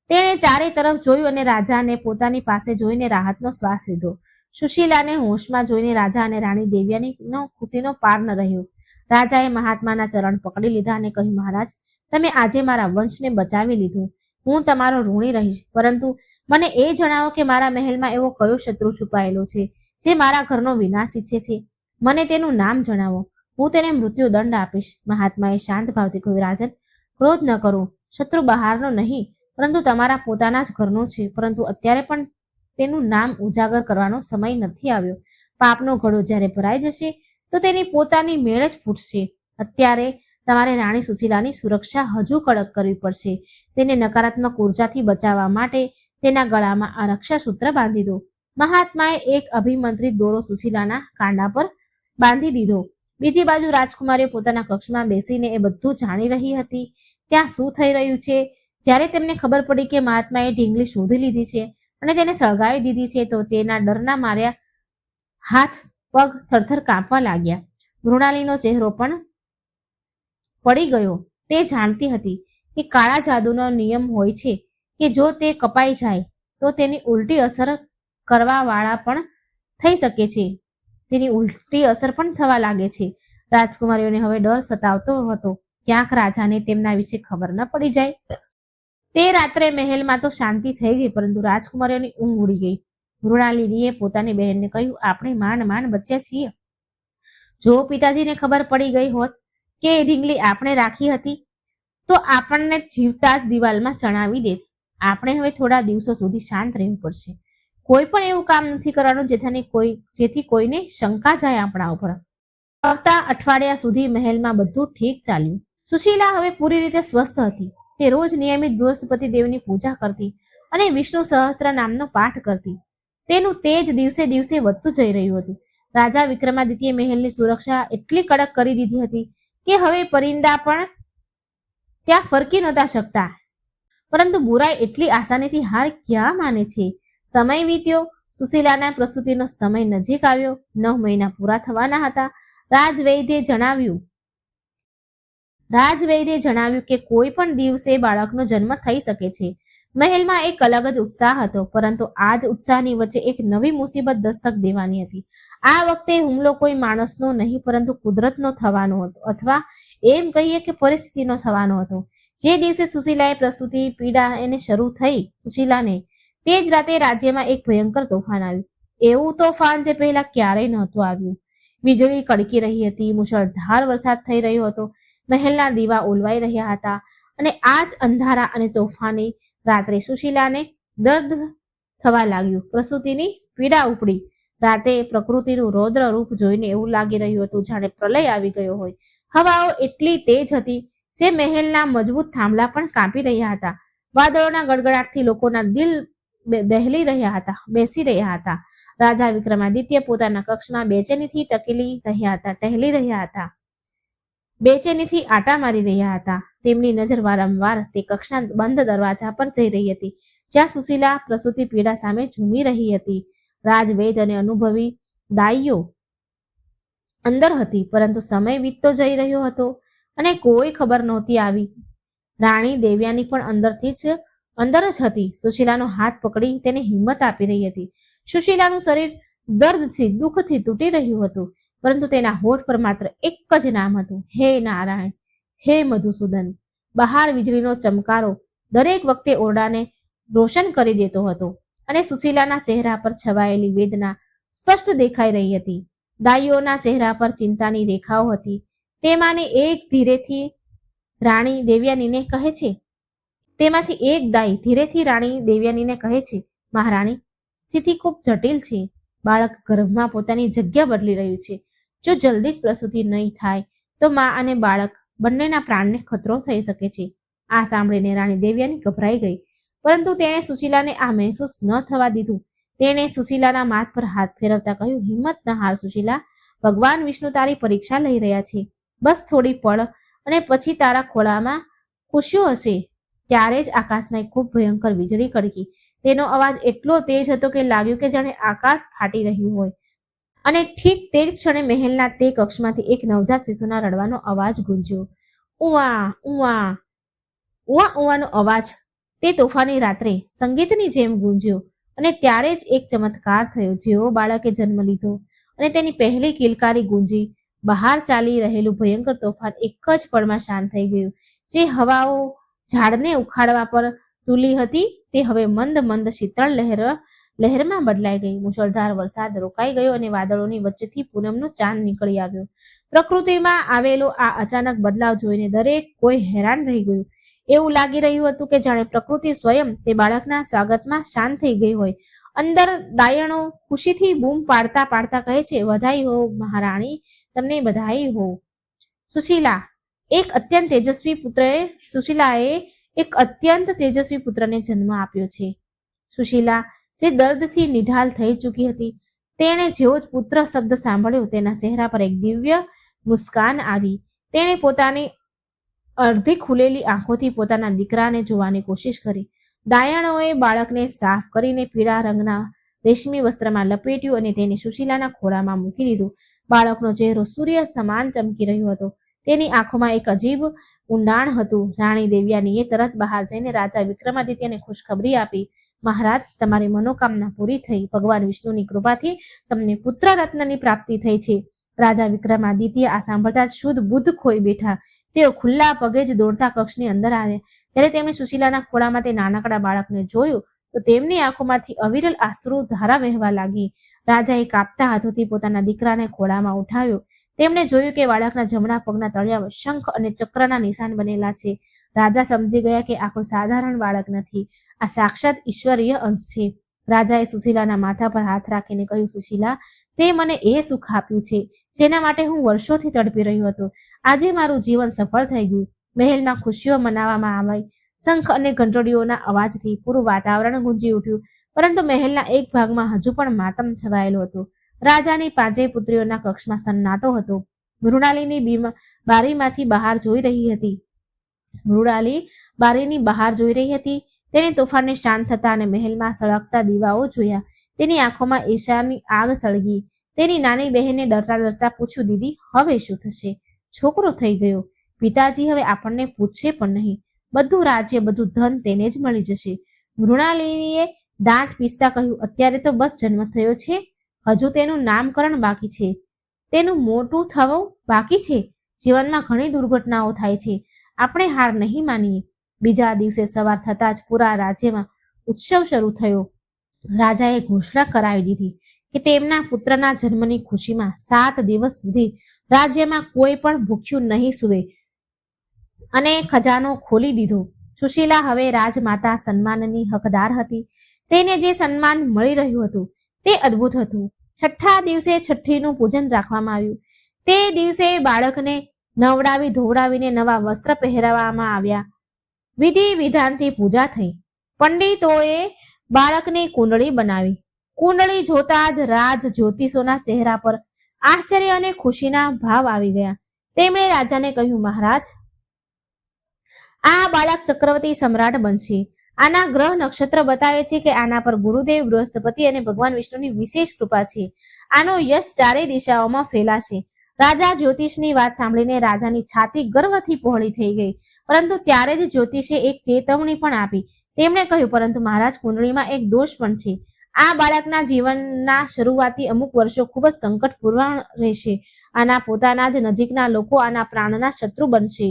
તેણે ચારે તરફ જોયું અને રાજાને પોતાની પાસે જોઈને રાહતનો શ્વાસ લીધો. સુશીલાને હોશમાં જોઈને રાજા અને રાણી દેવ્યાનીનો ખુશીનો પાર ન રહ્યો. રાજાએ મહાત્માના ચરણ પકડી લીધા અને કહ્યું, મહારાજ, તમે આજે મારા વંશને બચાવી લીધું. હું તમારો ઋણી રહીશ, પરંતુ મને એ જણાવો કે મારા મહેલમાં એવો કયો શત્રુ છુપાયેલો છે જે મારા ઘરનો વિનાશ ઈચ્છે છે. મને તેનું નામ જણાવો, હું તેને મૃત્યુ દંડ આપીશ. મહાત્માએ શાંત ભાવથી કહ્યું, રાજન, ક્રોધ ન કરો. શત્રુ બહારનો નહીં, પરંતુ તમારા પોતાના જ ઘરનો છે. પરંતુ અત્યારે પણ તેનું નામ ઉજાગર કરવાનો સમય નથી આવ્યો. પાપનો ઘડો જ્યારે ભરાઈ જશે તો તેની પોતાની મેળ જ ફૂટશે. અત્યારે તમારે રાણી સુશીલાની સુરક્ષા હજુ કડક કરવી પડશે. તેને નકારાત્મક ઉર્જાથી બચાવવા માટે તેના ગળામાં આ રક્ષાસૂત્ર બાંધી દો. મહાત્માએ એક અભિમંત્રિત દોરો સુશીલાના કાંડા પર બાંધી દીધો. બીજી બાજુ રાજકુમારીઓ પોતાના કક્ષમાં બેસીને એ બધું જાણી રહી હતી. ત્યાં શું થઈ રહ્યું છે? જ્યારે તેમને ખબર પડી કે મહાત્માએ ઢીંગલી શોધી લીધી છે અને તેને સળગાવી દીધી છે તો તેના ડરના માર્યા હાથ પગ થરથર કાંપવા લાગ્યા. મૃણાલીનો ચહેરો પણ પડી ગયો. તે જાણતી હતી કે કાળા જાદુનો નિયમ હોય છે કે જો તે કપાઈ જાય તો તેની ઉલટી અસર કરવાવાળા પણ થઈ શકે છે. તેની ઉલટી અસર પણ થવા લાગે છે. રાજકુમારીઓને હવે ડર સતાવતો હતો, ક્યાંક રાજાને તેમના વિશે ખબર ન પડી જાય. તે રાત્રે મહેલમાં તો શાંતિ થઈ ગઈ, પરંતુ રાજકુમારીઓની ઊંઘ ઉડી ગઈ. મૃણાલિનીએ પોતાની બહેનને કહ્યું, આપણે માંડ માંડ બચ્યા છીએ. જો પિતાજીને ખબર પડી ગઈ હોત કે એ ઢીંગલી આપણે રાખી હતી તો આપણને જીવતા જ દિવાલમાં ચણાવી દેત. આપણે હવે થોડા દિવસો સુધી શાંત રહેવું પડશે. કોઈ પણ એવું કામ નથી કરવાનું જેથી કોઈને શંકા જાય આપણા ઉપર. આવતા અઠવાડિયા સુધી મહેલમાં બધું ઠીક ચાલ્યું. સુશીલા હવે પૂરી રીતે સ્વસ્થ હતી. તે રોજ નિયમિત બૃહસ્પતિ દેવની પૂજા કરતી અને વિષ્ણુ સહસ્ત્ર નામનો પાઠ કરતી. તેનું તેજ દિવસે દિવસે વધતું જઈ રહ્યું હતું. રાજા વિક્રમાદિત્યે મહેલની સુરક્ષા એટલી કડક કરી દીધી હતી કે હવે પરિંદા પણ ત્યાં ફરકી નહોતા શકતા. પરંતુ બુરાઈ એટલી આસાનીથી હાર ક્યાં માને છે? સમય વીત્યો. સુશીલાના પ્રસૂતિનો સમય નજીક આવ્યો. 9 મહિના પૂરા થવાના હતા. રાજવૈદ્યે જણાવ્યું કે કોઈ પણ દિવસે બાળકનો જન્મ થઈ શકે છે. મહેલમાં એક અલગ જ ઉત્સાહ હતો, પરંતુ આ જ ઉત્સાહની વચ્ચે એક નવી મુસીબત દસ્તક દેવાની હતી. આ વખતે હુમલો કોઈ માણસનો નહીં, પરંતુ કુદરતનો થવાનો હતો, અથવા એમ કહીએ કે પરિસ્થિતિનો થવાનો હતો. જે દિવસે સુશીલાએ પ્રસૂતિ પીડા એને શરૂ થઈ સુશીલાને, તે જ રાતે રાજ્યમાં એક ભયંકર તોફાન આવ્યું. એવું તોફાન જે પહેલા ક્યારેય નહોતું આવ્યું. વીજળી કડકી રહી હતી, મુશળધાર વરસાદ થઈ રહ્યો હતો, મહેલના દીવા ઓલવાઈ રહ્યા હતા, અને આ જ અંધારા અને તોફાની રાત્રે સુશીલાને દર્દ થવા લાગ્યું. પ્રસૂતિની પીડા ઉપડી. રાતે પ્રકૃતિનું રૌદ્ર રૂપ જોઈને એવું લાગી રહ્યું હતું જાણે પ્રલય આવી ગયો હોય. હવાઓ એટલી તેજ હતી જે મહેલના મજબૂત થાંભલા પણ કાપી રહ્યા હતા. વાદળોના ગડગડાટથી લોકોના દિલ બેસી રહ્યા હતા. રાજા વિક્રમાદિત્ય પોતાના કક્ષમાં બેચેનીથી ટહેલી રહ્યા હતા. બેચેનીથી આટા મારી રહ્યા હતા. તેમની નજર વારંવાર તે કક્ષના બંધ દરવાજા પર જઈ રહી હતી જ્યાં સુશીલા પ્રસૂતિ પીડા સામે ઝૂમી રહી હતી. રાજવૈદ અને અનુભવી દાઈઓ અંદર હતી, પરંતુ સમય વીતતો જઈ રહ્યો હતો અને કોઈ ખબર નહોતી આવી. રાણી દેવ્યાની પણ અંદર જ હતી. સુશીલાનો હાથ પકડી તેને હિંમત આપી રહી હતી. સુશીલાનું શરીર દર્દથી દુઃખથી તૂટી રહ્યું હતું, પરંતુ તેના હોઠ પર માત્ર એક જ નામ હતું, હે નારાયણ, હે મધુસૂદન. બહાર વીજળીનો ચમકારો દરેક વખતે ઓરડાને રોશન કરી દેતો હતો અને સુશીલાના ચહેરા પર છવાયેલી વેદના સ્પષ્ટ દેખાઈ રહી હતી. દાઈઓના ચહેરા પર ચિંતાની રેખાઓ હતી. તેમાંની એક ધીરેથી રાણી દેવ્યાનીને કહે છે, મહારાણી, સ્થિતિ ખૂબ જટિલ છે. બાળક ગર્ભમાં પોતાની જગ્યા બદલી રહ્યું છે. જો જલ્દી જ પ્રસૂતિ નહીં થાય તો મા અને બાળક બંનેના પ્રાણને ખતરો થઈ શકે છે. આ સાંભળીને રાણી દેવ્યાની ગભરાઈ ગઈ, પરંતુ તેણે સુશીલાને આ મહેસૂસ ન થવા દીધું. તેણે સુશીલાના માથ પર હાથ ફેરવતા કહ્યું, હિંમત ન હાર સુશીલા, ભગવાન વિષ્ણુ તારી પરીક્ષા લઈ રહ્યા છે. બસ થોડી પળ અને પછી તારા ખોળામાં ખુશીઓ હશે. ત્યારે જ આકાશમાં એક ખૂબ ભયંકર વીજળી કડકી. તેનો અવાજ એટલો તેજ હતો કે લાગ્યું કે જાણે આકાશ ફાટી રહ્યું હોય. અને ઠીક તે જ ક્ષણે મહેલના તે કક્ષમાંથી એક નવજાત શિશુના રડવાનો અવાજ ગુંજ્યો. ઉવા ઉવા ઉવા ઉવાનો અવાજ તે તોફાની રાત્રે સંગીતની જેમ ગુંજ્યો. અને ત્યારે જ એક ચમત્કાર થયો. જેવો બાળકે જન્મ લીધો અને તેની પહેલી કિલકારી ગુંજી, બહાર ચાલી રહેલું ભયંકર તોફાન એક જ પળમાં શાંત થઈ ગયું. જે હવાઓ ઝાડને ઉખાડવા પર તુલી હતી તે હવે મંદ મંદ શીતળ લહેરમાં બદલાઈ ગઈ. મુશળધાર વરસાદ રોકાઈ ગયો અને વાદળોની વચ્ચેથી પૂનમનો ચાંદ નીકળી આવ્યો. પ્રકૃતિમાં આવેલો આ અચાનક બદલાવ જોઈને દરેક કોઈ હેરાન રહી ગયું. એવું લાગી રહ્યું હતું કે જાણે પ્રકૃતિ સ્વયં તે બાળકના સ્વાગતમાં શાંત થઈ ગઈ હોય. અંદર દાયણો ખુશીથી બૂમ પાડતા પાડતા કહે છે, વધાઈ હો મહારાણી, તમને બધાઈ હો. સુશીલાએ એક અત્યંત તેજસ્વી પુત્રને જન્મ આપ્યો છે. સુશીલા જે દર્દથી નિઢાલ થઈ ચૂકી હતી, તેણે જેવો જ પુત્ર શબ્દ સાંભળ્યો તેના ચહેરા પર એક દિવ્ય મુસ્કાન આવી. તેણે પોતાની અડધી ખુલેલી આંખોથી પોતાના દીકરાને જોવાની કોશિશ કરી. દાયણોએ બાળકને સાફ કરીને પીળા રંગના રેશમી વસ્ત્રમાં લપેટ્યું અને તેને સુશીલાના ખોળામાં મૂકી દીધું. બાળકનો ચહેરો સૂર્ય સમાન ચમકી રહ્યો હતો. તેની આંખોમાં એક અજીબ ઊંડાણ હતું. રાણી દેવ્યાનીએ તરત બહાર જઈને રાજા વિક્રમાદિત્યને ખુશખબરી આપી, મહારાજ, તમારી મનોકામના પૂરી થઈ. ભગવાન વિષ્ણુની કૃપાથી તમને પુત્ર રત્નની પ્રાપ્તિ થઈ છે. રાજા વિક્રમાદિત્ય આ સાંભળતા જ શુદ્ધ બુદ્ધ ખોઈ બેઠા. તેઓ ખુલ્લા પગે જ દોડતા કક્ષની અંદર આવ્યા. જ્યારે તેમણે સુશીલાના ખોળામાં તે નાનકડા બાળકને જોયું તો તેમની આંખોમાંથી અવિરલ આંસુ ધારા વહેવા લાગી. રાજાએ કાપતા હાથોથી પોતાના દીકરાને ખોળામાં ઉઠાવ્યો. તેમણે જોયું કે બાળકના જમણા પગના તળિયામાં શંખ અને ચક્રના નિશાન બનેલા છે. રાજા સમજી ગયા કે આ કોઈ સાધારણ બાળક નથી, આ સાક્ષાત ઈશ્વરીય અંશ છે. રાજાએ સુશીલાના માથા પર હાથ રાખીને કહ્યું, સુશીલા, તે મને એ સુખ આપ્યું છે જેના માટે હું વર્ષોથી તડપી રહ્યો હતો. આજે મારું જીવન સફળ થઈ ગયું. મહેલમાં ખુશીઓ મનાવવામાં આવી. શંખ અને ઘંટડીઓના અવાજથી પૂરું વાતાવરણ ગુંજી ઉઠ્યું. પરંતુ મહેલના એક ભાગમાં હજુ પણ માતમ છવાયેલો હતો. રાજાની પાંચેય પુત્રીઓના કક્ષમાં સન્નાટો હતો. મૃણાલીની બારીમાંથી બહાર જોઈ રહી હતી. મૃણાલી બારીની બહાર જોઈ રહી હતી. તેણે તોફાનને શાંત થતા અને મહેલમાં સળગતા દીવાઓ જોયા. તેની આંખોમાં ઈર્ષ્યાની આગ સળગી. તેની નાની બહેને ડરતા ડરતા પૂછ્યું, દીદી, હવે શું થશે? છોકરો થઈ ગયો. પિતાજી હવે આપણને પૂછશે પણ નહીં. બધું રાજ્ય, બધું ધન તેને જ મળી જશે. મૃણાલિનીએ દાંત પીસતા કહ્યું, અત્યારે તો બસ જન્મ થયો છે, હજુ તેનું નામકરણ બાકી છે, તેનું મોટું થવું બાકી છે. જીવનમાં ઘણી દુર્ઘટનાઓ થાય છે, આપણે હાર નહીં માનીએ. બીજા દિવસે સવાર થતાં જ પૂરા રાજ્યમાં ઉત્સવ શરૂ થયો. રાજાએ ઘોષણા કરાવી દીધી કે તેમના પુત્રના જન્મની ખુશીમાં 7 દિવસ સુધી રાજ્યમાં કોઈ પણ ભૂખ્યું નહીં સૂવે અને ખજાનો ખોલી દીધો. સુશીલા હવે રાજમાતા સન્માનની હકદાર હતી. તેને જે સન્માન મળી રહ્યું હતું તે અદ્ભુત હતું. છઠ્ઠા દિવસે છઠ્ઠીનું પૂજન રાખવામાં આવ્યું. તે દિવસે બાળકને નવડાવી ધોવડાવીને નવા વસ્ત્ર પહેરાવવામાં આવ્યા. વિધિ વિધાનથી પૂજા થઈ. પંડિતોએ બાળકની કુંડળી બનાવી. કુંડળી જોતા જ રાજ જ્યોતિષોના ચહેરા પર આશ્ચર્ય અને ખુશીના ભાવ આવી ગયા. તેમણે રાજાને કહ્યું, મહારાજ, આ બાળક ચક્રવર્તી સમ્રાટ બનશે. આના ગ્રહ નક્ષત્ર બતાવે છે કે આના પર ગુરુદેવ બૃહસ્પતિ અને ભગવાન વિષ્ણુની વિશેષ કૃપા છે. આનો યશ ચારેય દિશાઓમાં ફેલાશે. રાજા જ્યોતિષની વાત સાંભળીને રાજાની છાતી ગર્વથી પહોળી થઈ ગઈ. પરંતુ ત્યારે જ જ્યોતિષે એક ચેતવણી પણ આપી. તેમણે કહ્યું, પરંતુ મહારાજ, કુંડળીમાં એક દોષ પણ છે. આ બાળકના જીવનના શરૂઆતી અમુક વર્ષો ખૂબ જ સંકટપૂર્ણ રહેશે. આના પોતાના જ નજીકના લોકો આના પ્રાણના શત્રુ બનશે.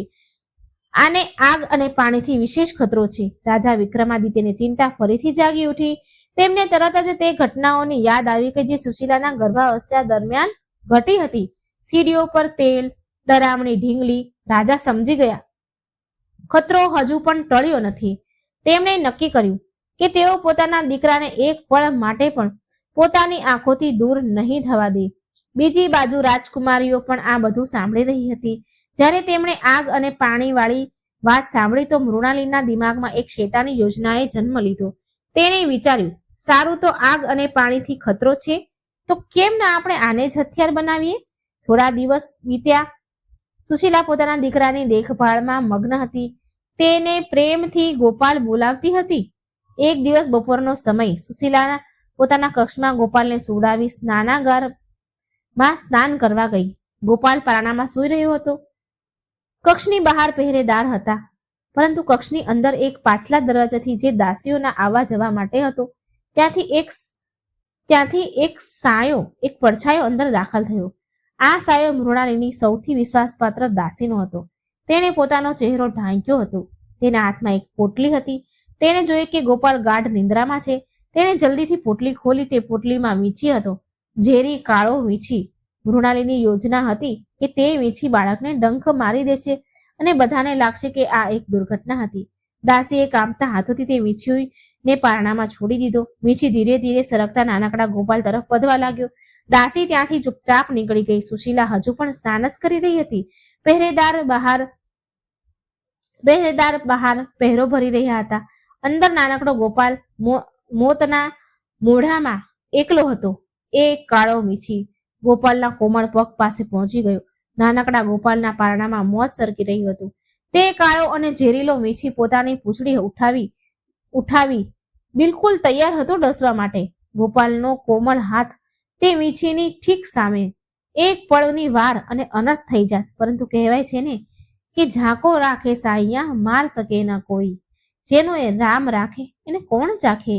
આને આગ અને પાણીથી વિશેષ ખતરો છે. રાજા વિક્રમાદિત્યની ચિંતા ફરીથી જાગી ઉઠી. તેમને તરત જ તે ઘટનાઓની યાદ આવી કે જે સુશીલાના ગર્ભાવસ્થા દરમિયાન ઘટી હતી. સીડીઓ પર તેલ, ડરામણી ઢીંગલી. રાજા સમજી ગયા ખતરો હજુ પણ ટળ્યો નથી. તેમણે નક્કી કર્યું કે તેઓ પોતાના દીકરાને એક પળ માટે પણ પોતાની આંખોથી દૂર નહીં થવા દે. બીજી બાજુ રાજકુમારીઓ પણ આ બધું સાંભળી રહી હતી. જ્યારે તેમણે આગ અને પાણીવાળી વાત સાંભળી તો મૃણાલીના દિમાગમાં એક શેતાની યોજનાએ જન્મ લીધો. તેણે વિચાર્યું સારું, તો આગ અને પાણીથી ખતરો છે, તો કેમ ના આપણે આને જ હથિયાર બનાવીએ? થોડા દિવસ વીત્યા. સુશીલા પોતાના દીકરાની દેખભાળમાં મગ્ન હતી. તેને પ્રેમથી ગોપાલ બોલાવતી હતી. એક દિવસ બપોરનો સમય. સુશીલા પોતાના કક્ષમાં ગોપાલને સુવડાવી સ્નાનાગારમાં સ્નાન કરવા ગઈ. ગોપાલ પારણામાં સૂઈ રહ્યો હતો. કક્ષની બહાર પહેરેદાર હતા, પરંતુ કક્ષની અંદર એક પાછલા દરવાજાથી જે દાસીઓના આવવા જવા માટે હતો, ત્યાંથી એક પડછાયો અંદર દાખલ થયો. આ સાયો મૃણાલિની સૌથી વિશ્વાસપાત્ર દાસીનો હતો. તેણે પોતાનો ચહેરો ઢાંક્યો હતો. તેના હાથમાં એક પોટલી હતી. તેણે જોયું કે ગોપાલ ગાઢ નિંદ્રામાં છે. તેણે જલ્દીથી પોટલી ખોલી. તે પોટલીમાં વીંછી હતો, ઝેરી કાળો વીંછી. મૃણાલિની યોજના હતી કે તે વીંછી બાળકને ડંખ મારી દે છે અને બધાને લાગશે કે આ એક દુર્ઘટના હતી. દાસીએ કામતા હાથોથી તે વીંછીને પારણામાં છોડી દીધો. વીંછી ધીરે ધીરે સરકતા નાનકડા ગોપાલ તરફ વધવા લાગ્યો. દાસી ત્યાંથી ચૂપચાપ નીકળી ગઈ. સુશીલા હજુ પણ સ્નાન જ કરી રહી હતી. પહેરેદાર બહાર પહેરો ભરી રહ્યા હતા. અંદર નાનકડો ગોપાલ મોતના મોઢામાં એકલો હતો. એ કાળો વીંછી ગોપાલના કોમળ પગ પાસે પહોંચી ગયો. નાનકડા ગોપાલના પારણામાં મોત સરકી રહ્યું હતું. તે કાળો અને ઝેરીલો વીંછી પોતાની પૂંછડી ઉઠાવી બિલકુલ તૈયાર હતો ડસવા માટે. ગોપાલનો કોમળ હાથ તે વીંછીની ઠીક સામે. એક પળની વાર અને અનર્થ થઈ જાત, પરંતુ કહેવાય છે ને કે ઝાંકો રાખે સાહિયા માર શકે ન કોઈ. જેનો એ રામ રાખે એને કોણ ચાખે.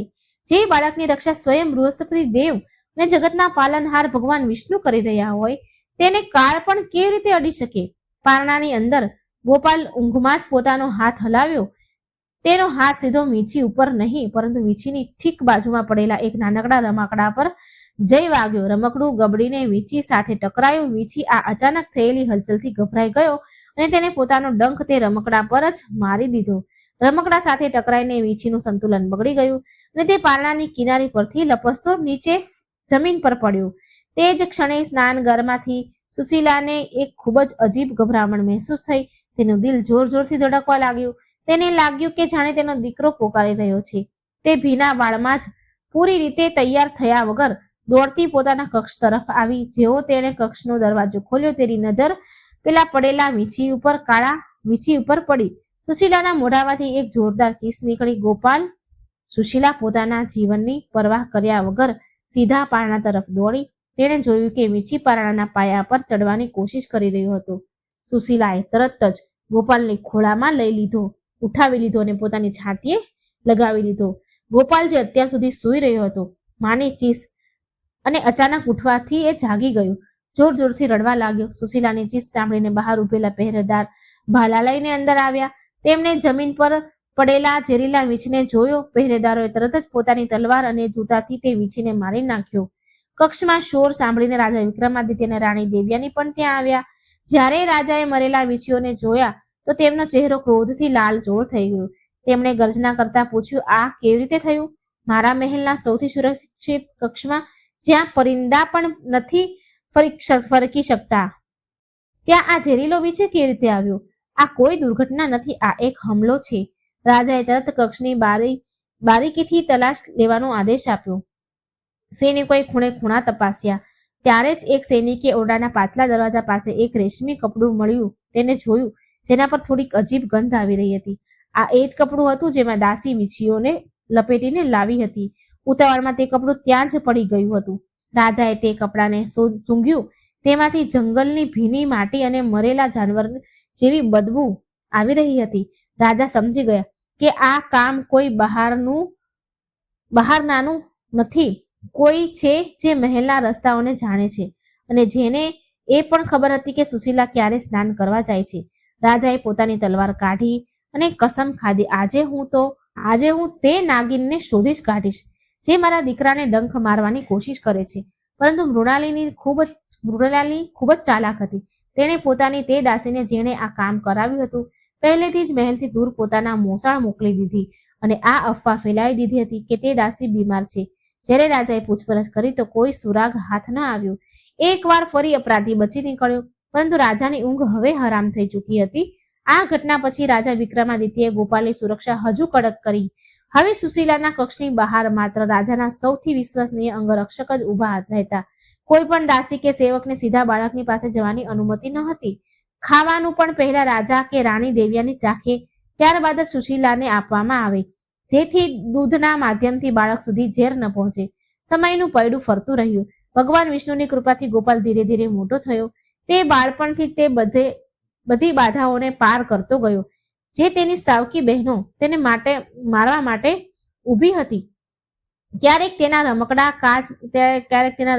જે બાળકની રક્ષા સ્વયં બૃહસ્પતિ દેવ અને જગતના પાલનહાર ભગવાન વિષ્ણુ કરી રહ્યા હોય, તેને કાળ પણ કેવી રીતે અડી શકે? પારણાની અંદર ગોપાલ ઊંઘમાં જ પોતાનો હાથ હલાવ્યો. તેનો હાથ સીધો વીંછી ઉપર નહીં, પરંતુ વીંછીની ઠીક બાજુમાં પડેલા એક નાનકડા રમકડા પર જઈ વાગ્યો. રમકડું ગબડીને વીંછી સાથે ટકરાયું. વીંછી આ અચાનક થયેલી હલચલથી ગભરાઈ ગયો અને તેને પોતાનો ડંખ તે રમકડા પર જ મારી દીધો. રમકડા સાથે ટકરાઈને વીંછીનું સંતુલન બગડી ગયું અને તે પારણાની કિનારી પરથી લપસતો નીચે જમીન પર પડ્યો. તે જ ક્ષણે સ્નાનગરમાંથી સુશીલાને એક ખૂબ જ અજીબ ગભરામણ મહેસૂસ થઈ. તેનું દિલ જોર જોરથી ધડકવા લાગ્યું. તેને લાગ્યું કે જાણે તેનો દીકરો પોકારી રહ્યો છે. તે ભીના વાળમાં જ પૂરી રીતે તૈયાર થયા વગર દોડતી પોતાના કક્ષ તરફ આવી. જેવો તેણે કક્ષનો દરવાજો ખોલ્યો, તેની નજર પેલા પડેલા કાળા વીંછી ઉપર પડી. સુશીલાના મોઢામાંથી એક જોરદાર ચીસ નીકળી. ગોપાલ! સુશીલા પોતાના જીવનની પરવાહ કર્યા વગર સીધા પારણા તરફ દોડી. તેણે જોયું કે વીંછી પારણાના પાયા પર ચડવાની કોશિશ કરી રહ્યો હતો. સુશીલાએ તરત જ ગોપાલને ખોળામાં ઉઠાવી લીધો અને પોતાની છાતીએ લગાવી લીધો. ગોપાલ જે અત્યાર સુધી સૂઈ રહ્યો હતો, માની ચીસ અને અચાનક ઉઠવાથી એ જાગી ગયો. જોર જોરથી રડવા લાગ્યો. સુશીલાની ચીસ સાંભળીને બહાર ઉભેલા પહેરેદાર ભાલા લઈને અંદર આવ્યા. તેમણે જમીન પર પડેલા ઝેરીલા વીંછીને જોયો. પહેરેદારોએ તરત જ પોતાની તલવાર અને જૂતાથી તે વીંછીને મારી નાખ્યો. કક્ષમાં શોર સાંભળીને રાજા વિક્રમાદિત્ય અને રાણી દેવ્યાની પણ ત્યાં આવ્યા. જ્યારે રાજાએ મરેલા વીંછીઓને જોયા તો તેમનો ચહેરો ક્રોધથી લાલચોળ થઈ ગયો. તેમણે ગર્જના કરતા પૂછ્યું, આ કેવી રીતે થયું? મારા મહેલના સૌથી સુરક્ષિત કક્ષમાં, જ્યાં પરિંદા પણ નથી ફરકી શકતા, ત્યાં આ ઝેરીલો વીંછી કેવી રીતે આવ્યો? આ કોઈ દુર્ઘટના નથી, આ એક હુમલો છે. રાજાએ તરત કક્ષની બારીકીથી તલાશ લેવાનો આદેશ આપ્યો. સૈનિકોએ ખૂણે ખૂણા તપાસ્યા. ત્યારે જ એક સૈનિકે ઓરડાના પાછલા દરવાજા પાસે એક રેશમી કપડું મળ્યું. તેને જોયું, જેના પર થોડીક અજીબ ગંધ આવી રહી હતી. આ એ જ કપડું હતું જેમાં દાસી વીંછીઓને લપેટીને લાવી હતી. ઉતાવળમાં તે કપડું ત્યાં જ પડી ગયું હતું. રાજાએ તે કપડાને સૂંઘ્યું. તેમાંથી જંગલની ભીની માટી અને મરેલા જાનવર જેવી બદબુ આવી રહી હતી. રાજા સમજી ગયા કે આ કામ કોઈ બહારનાનું નથી. કોઈ છે જે મહેલના રસ્તાઓને જાણે છે અને જેને એ પણ ખબર હતી કે સુશીલા ક્યારે સ્નાન કરવા જાય છે. રાજાએ પોતાની તલવાર કાઢી અને કસમ ખાધી, આજે હું તે નાગિનને શોધી જ કાઢીશ જે મારા દીકરાને ડંખ મારવાની કોશિશ કરે છે. પરંતુ મૃણાલિની ખૂબ જ ચાલાક હતી. તેણે પોતાની તે દાસીને જેણે આ કામ કરાવ્યું હતું પહેલેથી જ મહેલથી દૂર પોતાના મોસાળ મોકલી દીધી અને આ અફવા ફેલાવી દીધી હતી કે તે દાસી બીમાર છે. જ્યારે રાજાએ પૂછપરછ કરી તો કોઈ સુરાગ હાથ ન આવ્યો. એકવાર ફરી અપરાધી બચી નીકળ્યો, પરંતુ રાજાની ઊંઘ હવે હરામ થઈ ચૂકી હતી. આ ઘટના પછી રાજા વિક્રમાદિત્યએ ગોપાલની સુરક્ષા હજુ કડક કરી હવે સુશીલાના કક્ષની બહાર માત્ર રાજાના સૌથી વિશ્વસનીય અંગરક્ષક જ ઊભા રહેતા. કોઈ પણ દાસી કે સેવકને સીધા બાળકની પાસે જવાની અનુમતિ ન હતી. ખાવાનું પણ પહેલા રાજા કે રાણી દેવ્યાની ચાખે, ત્યારબાદ જ સુશીલાને આપવામાં આવે, જેથી દૂધના માધ્યમથી બાળક સુધી ઝેર ન પહોંચે. સમયનું પૈડું ફરતું રહ્યું. ભગવાન વિષ્ણુની કૃપાથી ગોપાલ ધીરે ધીરે મોટો થયો. તે બાળપણથી તે બધી બાધાઓને પાર કરતો ગયો, જે તેની સાવકી બહેનો તેને મારવા માટે ઊભી હતી. ક્યારેક તેના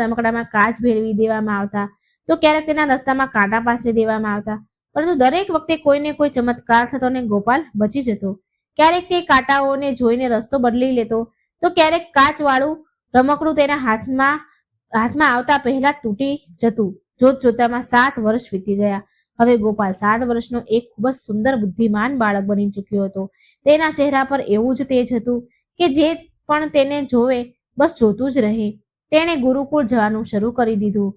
રમકડામાં કાચ ભેળવી દેવામાં આવતા, તો ક્યારેક તેના રસ્તામાં કાંટા પાથરી દેવામાં આવતા, પરંતુ દરેક વખતે કોઈને કોઈ ચમત્કાર થતો ને ગોપાલ બચી જતો. ક્યારેક તે કાંટાઓને જોઈને રસ્તો બદલી લેતો, તો ક્યારેક કાચવાળું રમકડું તેના હાથમાં આવતા પહેલા તૂટી જતું. જોત જોતામાં 7 વર્ષ વીતી ગયા. હવે ગોપાલ 7 વર્ષનો એક ખૂબ જ સુંદર બુદ્ધિમાન બાળક બની ચૂક્યો હતો. તેના ચહેરા પર એવું જ તેજ હતું કે જે પણ તેને જોવે બસ જોતું જ રહે. તેણે ગુરુકુળ જવાનું શરૂ કરી દીધું.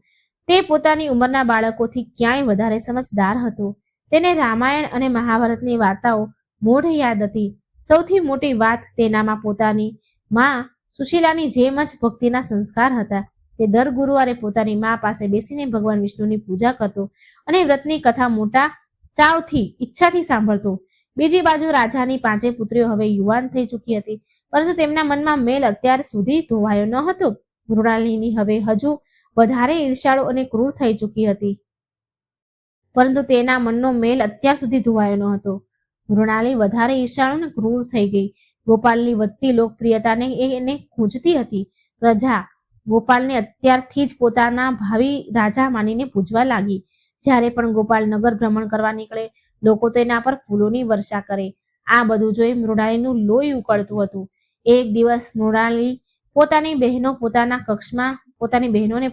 તે પોતાની ઉંમરના બાળકોથી ક્યાંય વધારે સમજદાર હતો. તેને રામાયણ અને મહાભારતની વાર્તાઓ મોઢે યાદ હતી. સૌથી મોટી વાત, તેનામાં પોતાની માં સુશીલાની જેમ જ ભક્તિના સંસ્કાર હતા. તે દર ગુરુવારે પોતાની મા પાસે બેસીને ભગવાન વિષ્ણુની પૂજા કરતો અને વ્રતની કથા મોટા ચાવથી, ઈચ્છાથી સાંભળતો. બીજી બાજુ રાજાની 5 પુત્રીઓ હવે યુવાન થઈ ચૂકી હતી, પરંતુ તેમના મનમાં મેલ અત્યાર સુધી ધોવાયો ન હતો. મૃણાલિની હવે હજુ વધારે ઈર્ષાળુ અને ક્રૂર થઈ ચૂકી હતી, પરંતુ તેના મનનો મેલ અત્યાર સુધી ધોવાયો ન હતો. મૃણાલી વધારે ઈર્ષાળુ અને ક્રૂર થઈ ગઈ. ગોપાલની વધતી લોકપ્રિયતાને એને ખૂંચતી હતી. પ્રજા ગોપાલને અત્યારથી જ પોતાના ભાવિ રાજા માનીને પૂજવા લાગી. જ્યારે પણ ગોપાલ નગર ભ્રમણ કરવા નીકળે, લોકો તેના પર ફૂલોની વર્ષા કરે. આ બધું જોઈ મૃણાલીનું લોહી ઉકળતું હતું. એક દિવસ મૃણાલી પોતાની બહેનોને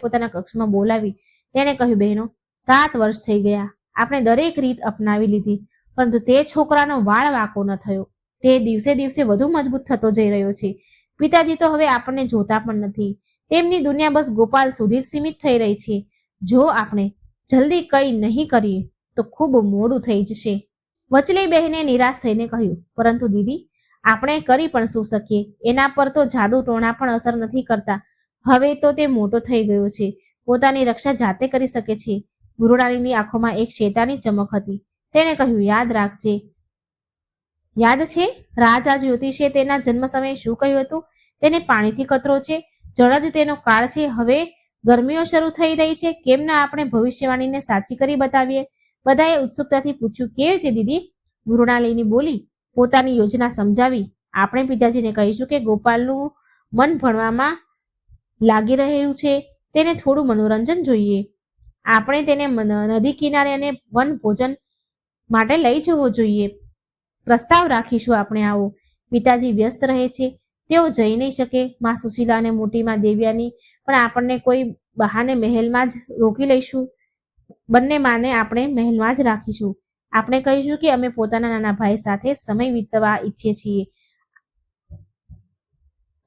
પોતાના કક્ષમાં બોલાવી. તેણે કહ્યું, બહેનો, 7 વર્ષ થઈ ગયા. આપણે દરેક રીત અપનાવી લીધી, પરંતુ તે છોકરાનો વાળ વાંકો ન થયો. તે દિવસે દિવસે વધુ મજબૂત થતો જઈ રહ્યો છે. પિતાજી તો હવે આપણને જોતા પણ નથી. તેમની દુનિયા બસ ગોપાલ સુધી સીમિત થઈ રહી છે. જો આપણે જલ્દી કંઈ નહીં કરીએ તો ખૂબ મોડું થઈ જશે. વચલી બહેને નિરાશ થઈને કહ્યું, પરંતુ દીદી, આપણે કરી પણ શું શકીએ? એના પર તો જાદુ ટોણા પણ અસર નથી કરતા. હવે તો તે મોટો થઈ ગયો છે, પોતાની રક્ષા જાતે કરી શકે છે. મૃણાલીની આંખોમાં એક શેતાની ચમક હતી. તેણે કહ્યું, યાદ છે રાજા જ્યોતિષે તેના જન્મ સમયે શું કહ્યું હતું? તેને પાણીથી ખતરો છે, જળ જ તેનો કાળ છે. હવે ગરમીઓ શરૂ થઈ રહી છે, કેમ ના આપણે ભવિષ્યવાણીને સાચી કરી બતાવીએ? બધાએ ઉત્સુકતાથી પૂછ્યું, કેવી રીતે દીદી? મૃણાલિની બોલી, પોતાની યોજના સમજાવી. આપણે પિતાજીને કહીશું કે ગોપાલનું મન ભણવામાં લાગી રહ્યું છે, તેને થોડું મનોરંજન જોઈએ. આપણે તેને નદી કિનારે અને વન ભોજન માટે લઈ જવો જોઈએ. પ્રસ્તાવ રાખીશું આપણે આવો. પિતાજી વ્યસ્ત રહે છે, તેઓ જઈ નહીં શકે. માં સુશીલા અને મોટી માં દેવ્યાની પણ આપણને કોઈ બહાને મહેલમાં જ રોકી લઈશું. બંને માને આપણે મહેલમાં જ રાખીશું. આપણે કહીશું કે અમે પોતાના નાના ભાઈ સાથે સમય વિતાવવા ઈચ્છીએ છીએ.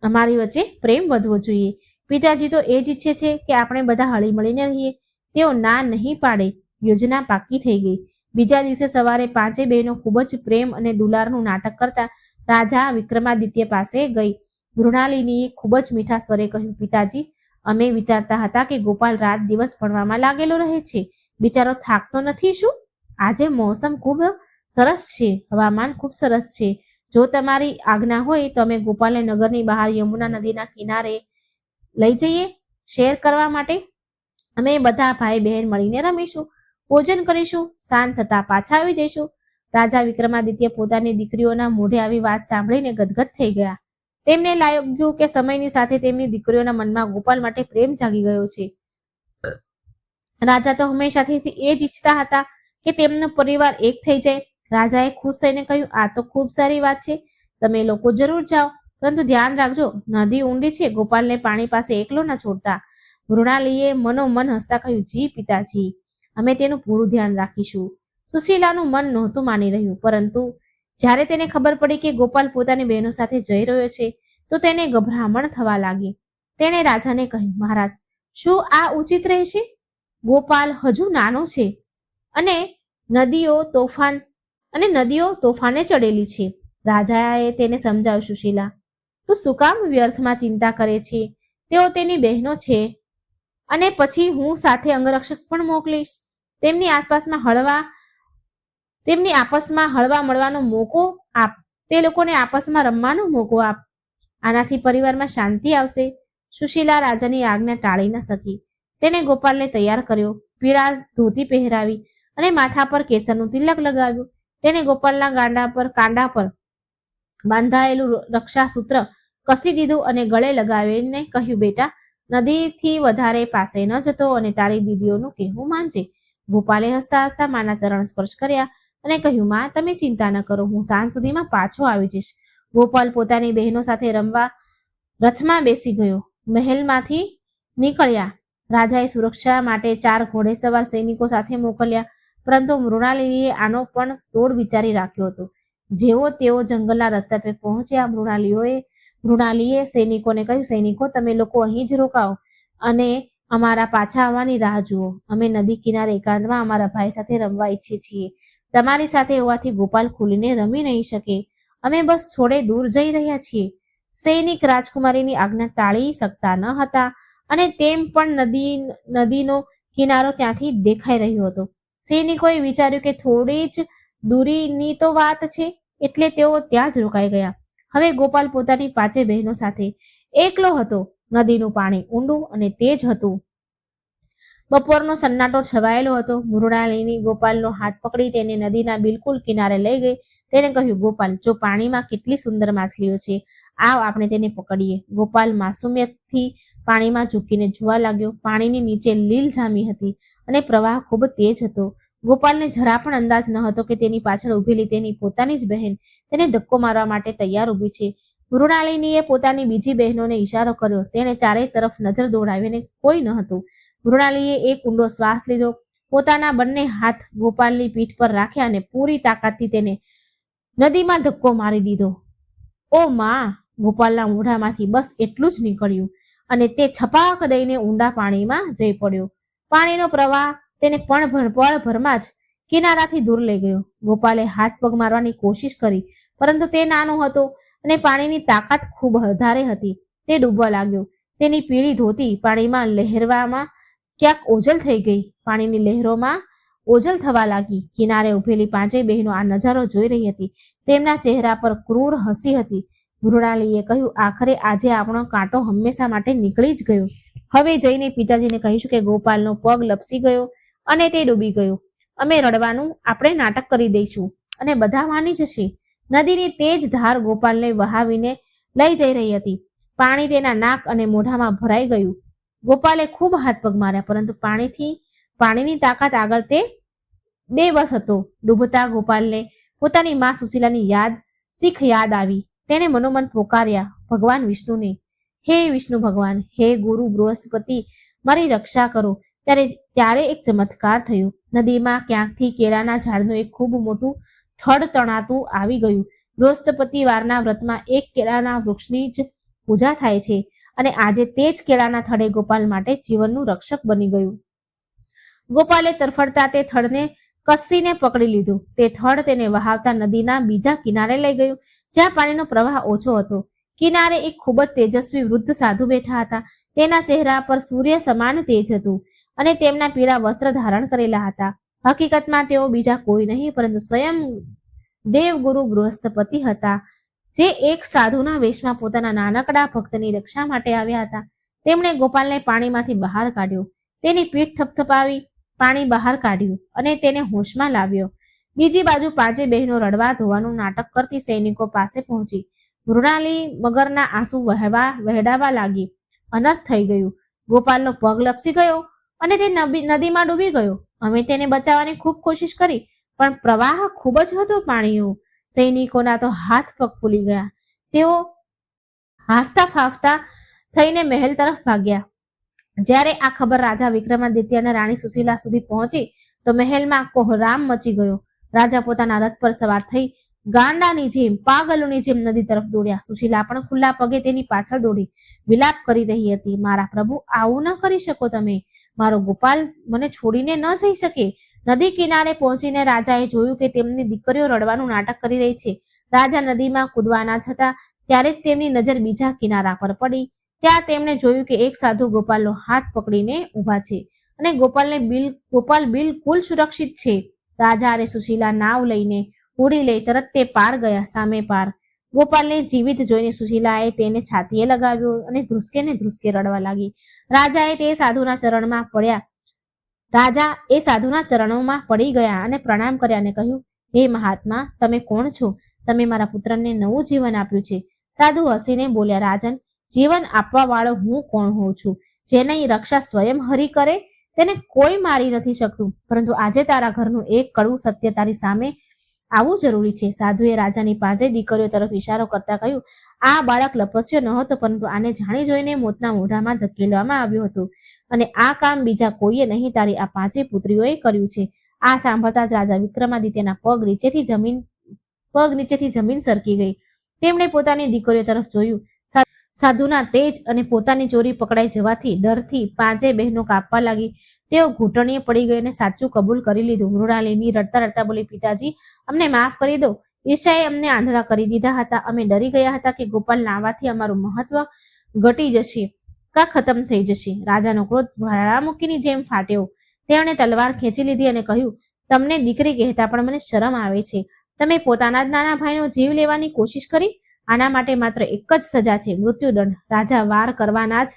અમારી વચ્ચે પ્રેમ વધવો જોઈએ. પિતાજી તો એ જ ઈચ્છે છે કે આપણે બધા હળી મળીને રહીએ. તેઓ ના નહીં પાડે. યોજના પાકી થઈ ગઈ. બીજા દિવસે સવારે 5 બહેનો ખૂબ જ પ્રેમ અને દુલારનું નાટક કરતા રાજા વિક્રમાદિત્ય પાસે ગઈ. મૃણાલિનીએ ખૂબ જ મીઠા સ્વરે કહ્યું, પિતાજી, અમે વિચારતા હતા કે ગોપાલ રાત દિવસ ભણવામાં લાગેલો રહે છે, બિચારો થાકતો નથી શું? આજે મોસમ ખૂબ સરસ છે, હવામાન ખૂબ સરસ છે. જો તમારી આજ્ઞા હોય તો અમે ગોપાલને નગરની બહાર યમુના નદીના કિનારે લઈ જઈએ શેર કરવા માટે. અમે બધા ભાઈ બહેન મળીને રમીશું, ભોજન કરીશું, શાંત થતા પાછા આવી જઈશું. રાજા વિક્રમાદિત્ય પોતાની દીકરીઓના મોઢે આવી વાત સાંભળીને ગદગદ થઈ ગયા. તેમને લાગ્યું કે સમયની સાથે તેમની દીકરીઓના મનમાં ગોપાલ માટે પ્રેમ જાગી ગયો છે. રાજા તો હંમેશાથી એ જ ઈચ્છતા હતા કે તેમનો પરિવાર એક થઈ જાય. રાજાએ ખુશ થઈને કહ્યું, આ તો ખૂબ સારી વાત છે. તમે લોકો જરૂર જાઓ, પરંતુ ધ્યાન રાખજો, નદી ઊંડી છે, ગોપાલને પાણી પાસે એકલો ન છોડતા. મૃણાલીએ મનોમન હસતા કહ્યું, જી પિતાજી, અમે તેનું પૂરું ધ્યાન રાખીશું. સુશીલાનું મન નહોતું માની રહ્યું, પરંતુ જ્યારે તેને ખબર પડી કે ગોપાલ પોતાની બહેનો સાથે જઈ રહ્યો છે, તો તેને ગભરામણ થવા લાગી. તેણે રાજાને કહ્યું, મહારાજ, શું આ ઉચિત રહેશે? ગોપાલ હજુ નાનો છે અને નદીઓ તોફાને ચડેલી છે. રાજાએ તેને સમજાવ્યું, સુશીલા, તું શું કામ વ્યર્થમાં ચિંતા કરે છે? તેઓ તેની બહેનો છે અને પછી હું સાથે અંગરક્ષક પણ મોકલીશ. તેમની આપસમાં હળવા મળવાનો મોકો આપ. તે લોકોને આપસમાં રમવાનો મોકો આપ. આનાથી પરિવારમાં શાંતિ આવશે. સુશીલા રાજાની આજ્ઞા ટાળી ન શકી. તેને ગોપાલને તૈયાર કર્યો, પીળા ધોતી પહેરાવી અને માથા પર કેસરનું તિલક લગાવ્યું. તેને ગોપાલના કાંડા પર બાંધાયેલું રક્ષાસૂત્ર કસી દીધું અને ગળે લગાવીને કહ્યું, બેટા, નદીથી વધારે પાસે ન જતો અને તારી દીદીઓનું કહેવું માનજે. ગોપાલે હસતા હસતા માના ચરણ સ્પર્શ કર્યા અને કહ્યું, માં, તમે ચિંતા ન કરો, હું સાંજ સુધીમાં પાછો આવી જઈશ. ગોપાલ પોતાની બહેનો સાથે રમવા રથમાં બેસી ગયો. મહેલમાંથી નીકળ્યા. રાજાએ સુરક્ષા માટે 4 ઘોડેસવાર સૈનિકો સાથે મોકલ્યા, પરંતુ મૃણાલિનીએ આનો પણ તોડ વિચારી રાખ્યો હતો. જેવો તેઓ જંગલના રસ્તા પર પહોંચ્યા, મૃણાલીએ સૈનિકોને કહ્યું, સૈનિકો, તમે લોકો અહીં જ રોકાઓ અને અમારા પાછા આવવાની રાહ જુઓ. અમે નદી કિનારે એકાંતમાં અમારા ભાઈ સાથે રમવા ઈચ્છીએ છીએ. તમારી સાથે હોવાથી ગોપાલ ખુલીને રમી નહીં શકે. અમે બસ થોડે દૂર જઈ રહ્યા છીએ. સૈનિક રાજકુમારીની આજ્ઞા ટાળી શકતા ન હતા અને તેમ પણ નદીનો કિનારો ત્યાંથી દેખાઈ રહ્યો હતો. સૈનિકોએ વિચાર્યું કે થોડી જ દૂરીની તો વાત છે, એટલે તેઓ ત્યાં જ રોકાઈ ગયા. હવે ગોપાલ પોતાની 5 બહેનો સાથે એકલો હતો. નદીનું પાણી ઊંડું અને તેજ હતું. બપોરનો સન્નાટો છવાયેલો હતો. મૃણાલિની ગોપાલનો હાથ પકડી તેને નદીના બિલકુલ કિનારે લઈ ગઈ. તેને કહ્યું, ગોપાલ, જો પાણીમાં કેટલી સુંદર માછલીઓ છે, આવ આપણે તેને પકડીએ. ગોપાલ માસુમિયતથી પાણીમાં ઝૂકીને જોવા લાગ્યો. પાણીની નીચે લીલ જામી હતી અને પ્રવાહ ખૂબ તેજ હતો. ગોપાલને જરા પણ અંદાજ ન હતો કે તેની પાછળ ઊભેલી તેની પોતાની જ બહેન તેને ધક્કો મારવા માટે તૈયાર ઊભી છે. મૃણાલિનીએ પોતાની બીજી બહેનોને ઈશારો કર્યો. તેણે ચારેય તરફ નજર દોડાવીને કોઈ ન હતું. મૃણાલીએ એક ઊંડો શ્વાસ લીધો, પોતાના બંને હાથ ગોપાલની પીઠ પર રાખ્યા અને પૂરી તાકાતથી તેને નદીમાં ધક્કો મારી દીધો. ઓ માં! ગોપાલના મોઢામાંથી બસ એટલું જ નીકળ્યું અને તે છપાક દઈને ઊંડા પાણીમાં જઈ પડ્યો. પાણીનો પ્રવાહ તેને પળભરમાં જ કિનારાથી દૂર લઈ ગયો. ગોપાલે હાથ પગ મારવાની કોશિશ કરી, પરંતુ તે નાનો હતો અને પાણીની તાકાત ખૂબ વધારે હતી. તે ડૂબવા લાગ્યો. તેની પીળી ધોતી પાણીમાં લહેરમાં ક્યાંક ઓઝલ થઈ ગઈ. પાણીની લહેરોમાં ઓઝલ થવા લાગી. કિનારે ઉભેલી 5 બહેનો આ નજારો જોઈ રહી હતી. તેમના ચહેરા પર ક્રૂર હસી હતી. મૃણાલીએ કહ્યું, આખરે આજે આપણો કાંટો હંમેશા માટે નીકળી જ ગયો. હવે જઈને પિતાજીને કહીશું કે ગોપાલનો પગ લપસી ગયો અને તે ડૂબી ગયો. અમે રડવાનું આપણે નાટક કરી દઈશું અને બધા માની જશે. નદીની તેજ ધાર ગોપાલને વહાવીને લઈ જઈ રહી હતી. પાણી તેના નાક અને મોઢામાં ભરાઈ ગયું. ગોપાલે ખૂબ હાથ પગ માર્યા, પરંતુ પાણીની તાકાત આગળ તે બેબસ હતો. ડૂબતા ગોપાલને પોતાની મા સુશીલાની શીખ યાદ આવી. તેને મનોમન પોકાર્યા ભગવાન વિષ્ણુને, હે વિષ્ણુ ભગવાન, હે ગુરુ બૃહસ્પતિ, મારી રક્ષા કરો. ત્યારે એક ચમત્કાર થયો. નદીમાં ક્યાંકથી કેળાના ઝાડનું એક ખૂબ મોટું થડ તણાતું આવી ગયું. બૃહસ્પતિ વારના વ્રતમાં એક કેળાના વૃક્ષની જ પૂજા થાય છે અને આજે તે જ કેળાના થડે ગોપાલ માટે જીવનનું રક્ષક બની ગયું. ગોપાલે તરફડતા તે થડને કસીને પકડી લીધું. તે થડ તેને વહાવતા નદીના બીજા કિનારે લઈ ગયું, જ્યાં પાણીનો પ્રવાહ ઓછો હતો. કિનારે એક ખૂબ જ તેજસ્વી વૃદ્ધ સાધુ બેઠા હતા. તેના ચહેરા પર સૂર્ય સમાન તેજ હતું અને તેમના પીળા વસ્ત્ર ધારણ કરેલા હતા. હકીકતમાં તેઓ બીજા કોઈ નહીં પરંતુ સ્વયં દેવગુરુ બૃહસ્પતિ હતા, જે એક સાધુના વેશમાં પોતાના નાનકડા ભક્તની રક્ષા માટે આવ્યા હતા. તેમણે ગોપાલને પાણીમાંથી બહાર કાઢ્યો, તેની પીઠ થપથપાવી પાણી બહાર કાઢ્યું અને તેને હોશમાં લાવ્યો. બીજી બાજુ 5 બહેનો રડવા ધોવાનું નાટક કરતી સૈનિકો પાસે પહોંચી. મૃણાલી મગરના આંસુ વહેડાવા લાગી. અનર્થ થઈ ગયું. ગોપાલનો પગ લપસી ગયો અને તે નદીમાં ડૂબી ગયો. અમે તેને બચાવવાની ખૂબ કોશિશ કરી, પણ પ્રવાહ ખૂબ જ હતો પાણીનો. સૈનિકોના તો હાથ પગ ફૂલી ગયા. તેઓ હાંફતા ફાફતા થઈને મહેલ તરફ ભાગ્યા. જ્યારે આ ખબર રાજા વિક્રમાદિત્ય અને રાણી સુશીલા સુધી પહોંચી તો મહેલમાં કોહરામ મચી ગયો. રાજા પોતાના રથ પર સવાર થઈ ગાંડાની જેમ, પાગલોની જેમ નદી તરફ દોડ્યા. સુશીલા પણ ખુલ્લા પગે તેની પાછળ દોડી વિલાપ કરી રહી હતી. મારા પ્રભુ, આવું ન કરી શકો તમે. મારો ગોપાલ મને છોડીને ન જઈ શકે. નદી કિનારે પહોંચીને રાજાએ જોયું કે તેમની દીકરીઓ રડવાનું નાટક કરી રહી છે. રાજા નદીમાં કૂદવાના જ હતા ત્યારે જ તેમની નજર બીજા કિનારા પર પડી. ત્યાં તેમણે જોયું કે એક સાધુ ગોપાલનો હાથ પકડીને ઊભા છે અને ગોપાલ બિલકુલ સુરક્ષિત છે. રાજા અને સુશીલા નાવ લઈને ઉડી લઈ તરત તે પાર ગયા, સામે પાર. ગોપાલને જીવિત જોઈને સુશીલાએ તેને છાતીએ લગાવ્યો અને ધ્રુસકે ને ધ્રુસકે રડવા લાગી. રાજા એ સાધુના ચરણોમાં પડી ગયા અને પ્રણામ કર્યા અને કહ્યું, હે મહાત્મા, તમે કોણ છો? તમે મારા પુત્રને નવું જીવન આપ્યું છે. સાધુ હસીને બોલ્યા, રાજન, જીવન આપવા વાળો હું કોણ હોઉં છું? જેની રક્ષા સ્વયં હરિ કરે તેને કોઈ મારી નથી શકતું. પરંતુ આજે તારા ઘરનું એક કડવું સત્ય તારી સામે આવવું જરૂરી છે. સાધુએ રાજાની 5 દીકરીઓ તરફ ઇશારો કરતા કહ્યું, આ બાળક લપસ્યો નહોતો, પરંતુ આને જાણી જોઈને મોતના મોઢામાં ધકેલવામાં આવ્યું હતું અને આ કામ બીજા કોઈએ નહીં, તારી આ 5 પુત્રીઓએ કર્યું છે. આ સાંભળતા જ રાજા વિક્રમાદિત્યના પગ નીચેથી જમીન સરકી ગઈ. તેમણે પોતાની દીકરીઓ તરફ જોયું. સાધુના તેજ અને પોતાની ચોરી પકડાઈ જવાથી ડરથી 5 બહેનો કાપવા લાગી. તેઓ ઘૂંટણીએ પડી ગઈ અને સાચું કબૂલ કરી લીધું. મૃણાલિની રડતા રડતા બોલી, પિતાજી, અમને માફ કરી દો. ઈર્ષાએ અમને આંધળા કરી દીધા હતા. અમે ડરી ગયા હતા કે ગોપાલના આવવાથી અમારું મહત્વ ઘટી જશે કા ખતમ થઈ જશે. રાજાનો ક્રોધ જ્વાળામુખીની જેમ ફાટ્યો. તેમણે તલવાર ખેંચી લીધી અને કહ્યું, તમને દીકરી કહેતા પણ મને શરમ આવે છે. તમે પોતાના જ નાના ભાઈનો જીવ લેવાની કોશિશ કરી. આના માટે માત્ર એક જ સજા છે, મૃત્યુદંડ. રાજા વાર કરવાના જ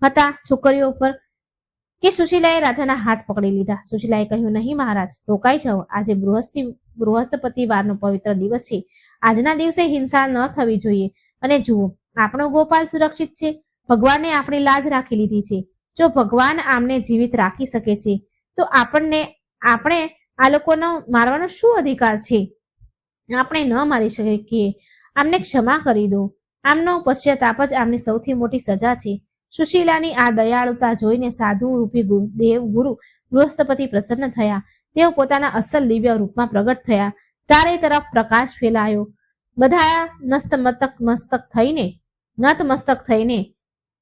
હતા છોકરીઓ પર કે સુશીલાએ રાજાના હાથ પકડી લીધા. સુશીલાએ કહ્યું, નહીં મહારાજ, રોકાઈ જાઓ. આજે બૃહસ્પતિવારનો પવિત્ર દિવસ છે. આજના દિવસે હિંસા ન થવી જોઈએ. અને જુઓ, આપણો ગોપાલ સુરક્ષિત છે. ભગવાને આપણી લાજ રાખી લીધી છે. જો ભગવાન આમને જીવિત રાખી શકે છે તો આપણે આ લોકોનો મારવાનો શું અધિકાર છે? આપણે ન મારી શકીએ. આમને ક્ષમા કરી દો. આમનો પશ્ચાતાપ જ આમની સૌથી મોટી સજા છે. સુશીલાની આ દયાળુતા જોઈને સાધુ રૂપી દેવગુરુ બૃહસ્પતિ પ્રસન્ન થયા. તેઓ પોતાના અસલ દિવ્ય રૂપમાં પ્રગટ થયા. ચારે તરફ પ્રકાશ ફેલાયો. બધા નતમસ્તક થઈને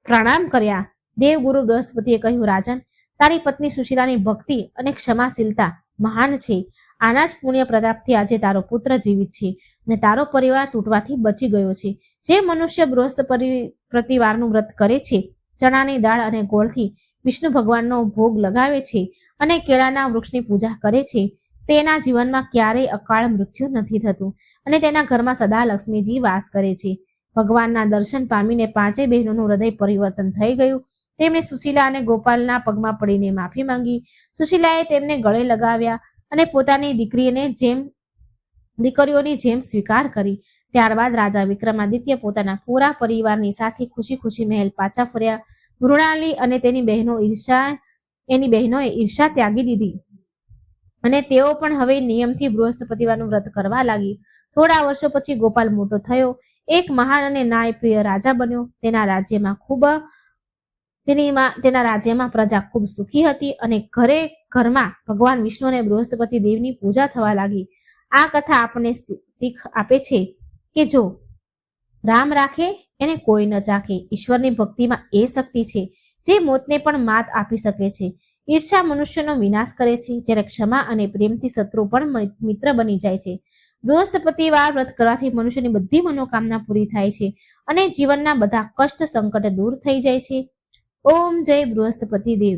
પ્રણામ કર્યા. દેવગુરુ બૃહસ્પતિએ કહ્યું, રાજન, તારી પત્ની સુશીલાની ભક્તિ અને ક્ષમાશીલતા મહાન છે. આના જ પુણ્ય પ્રતાપથી આજે તારો પુત્ર જીવિત છે અને તારો પરિવાર તૂટવાથી બચી ગયો છે. જે મનુષ્ય બૃહસ્પતિવારનું વ્રત કરે છે, ચણાની દાળ અને ગોળથી વિષ્ણુ ભગવાનનો ભોગ લગાવે છે અને કેળાના વૃક્ષની પૂજા કરે છે, તેના જીવનમાં ક્યારેય અકાળ મૃત્યુ નથી થતું અને તેના ઘરમાં સદા લક્ષ્મીજી વાસ કરે છે. ભગવાનના દર્શન પામીને 5 બહેનોનું હૃદય પરિવર્તન થઈ ગયું. તેમણે સુશીલા અને ગોપાલના પગમાં પડીને માફી માંગી. સુશીલાએ તેમને ગળે લગાવ્યા અને પોતાની દીકરીઓની જેમ સ્વીકાર કરી. ત્યારબાદ રાજા વિક્રમાદિત્ય પોતાના પૂરા પરિવારની સાથે ખુશી ખુશી મહેલ પાછા ફર્યા. મૃણાલી અને તેની બહેનોએ ઈર્ષા ત્યાગી દીધી અને તેઓ પણ હવે નિયમથી બૃહસ્પતિવારનું વ્રત કરવા લાગી. થોડા વર્ષો પછી ગોપાલ મોટો થયો, એક મહાન અને ન્યાયપ્રિય રાજા બન્યો. તેના રાજ્યમાં પ્રજા ખૂબ સુખી હતી અને ઘરમાં ભગવાન વિષ્ણુ અને બૃહસ્પતિ દેવની પૂજા થવા લાગી. આ કથા આપણને શીખ આપે છે કે જો રામ રાખે એને કોઈ ન ચાખે. ઈશ્વરની ભક્તિમાં એ શક્તિ છે જે મોતને પણ માત આપી શકે છે. ઈર્ષા મનુષ્યનો વિનાશ કરે છે, જ્યારે ક્ષમા અને પ્રેમથી શત્રુ પણ મિત્ર બની જાય છે. બૃહસ્પતિવાર વ્રત કરવાથી મનુષ્યની બધી મનોકામના પૂરી થાય છે અને જીવનના બધા કષ્ટ સંકટ દૂર થઈ જાય છે. ઓમ જય બૃહસ્પતિ દેવ.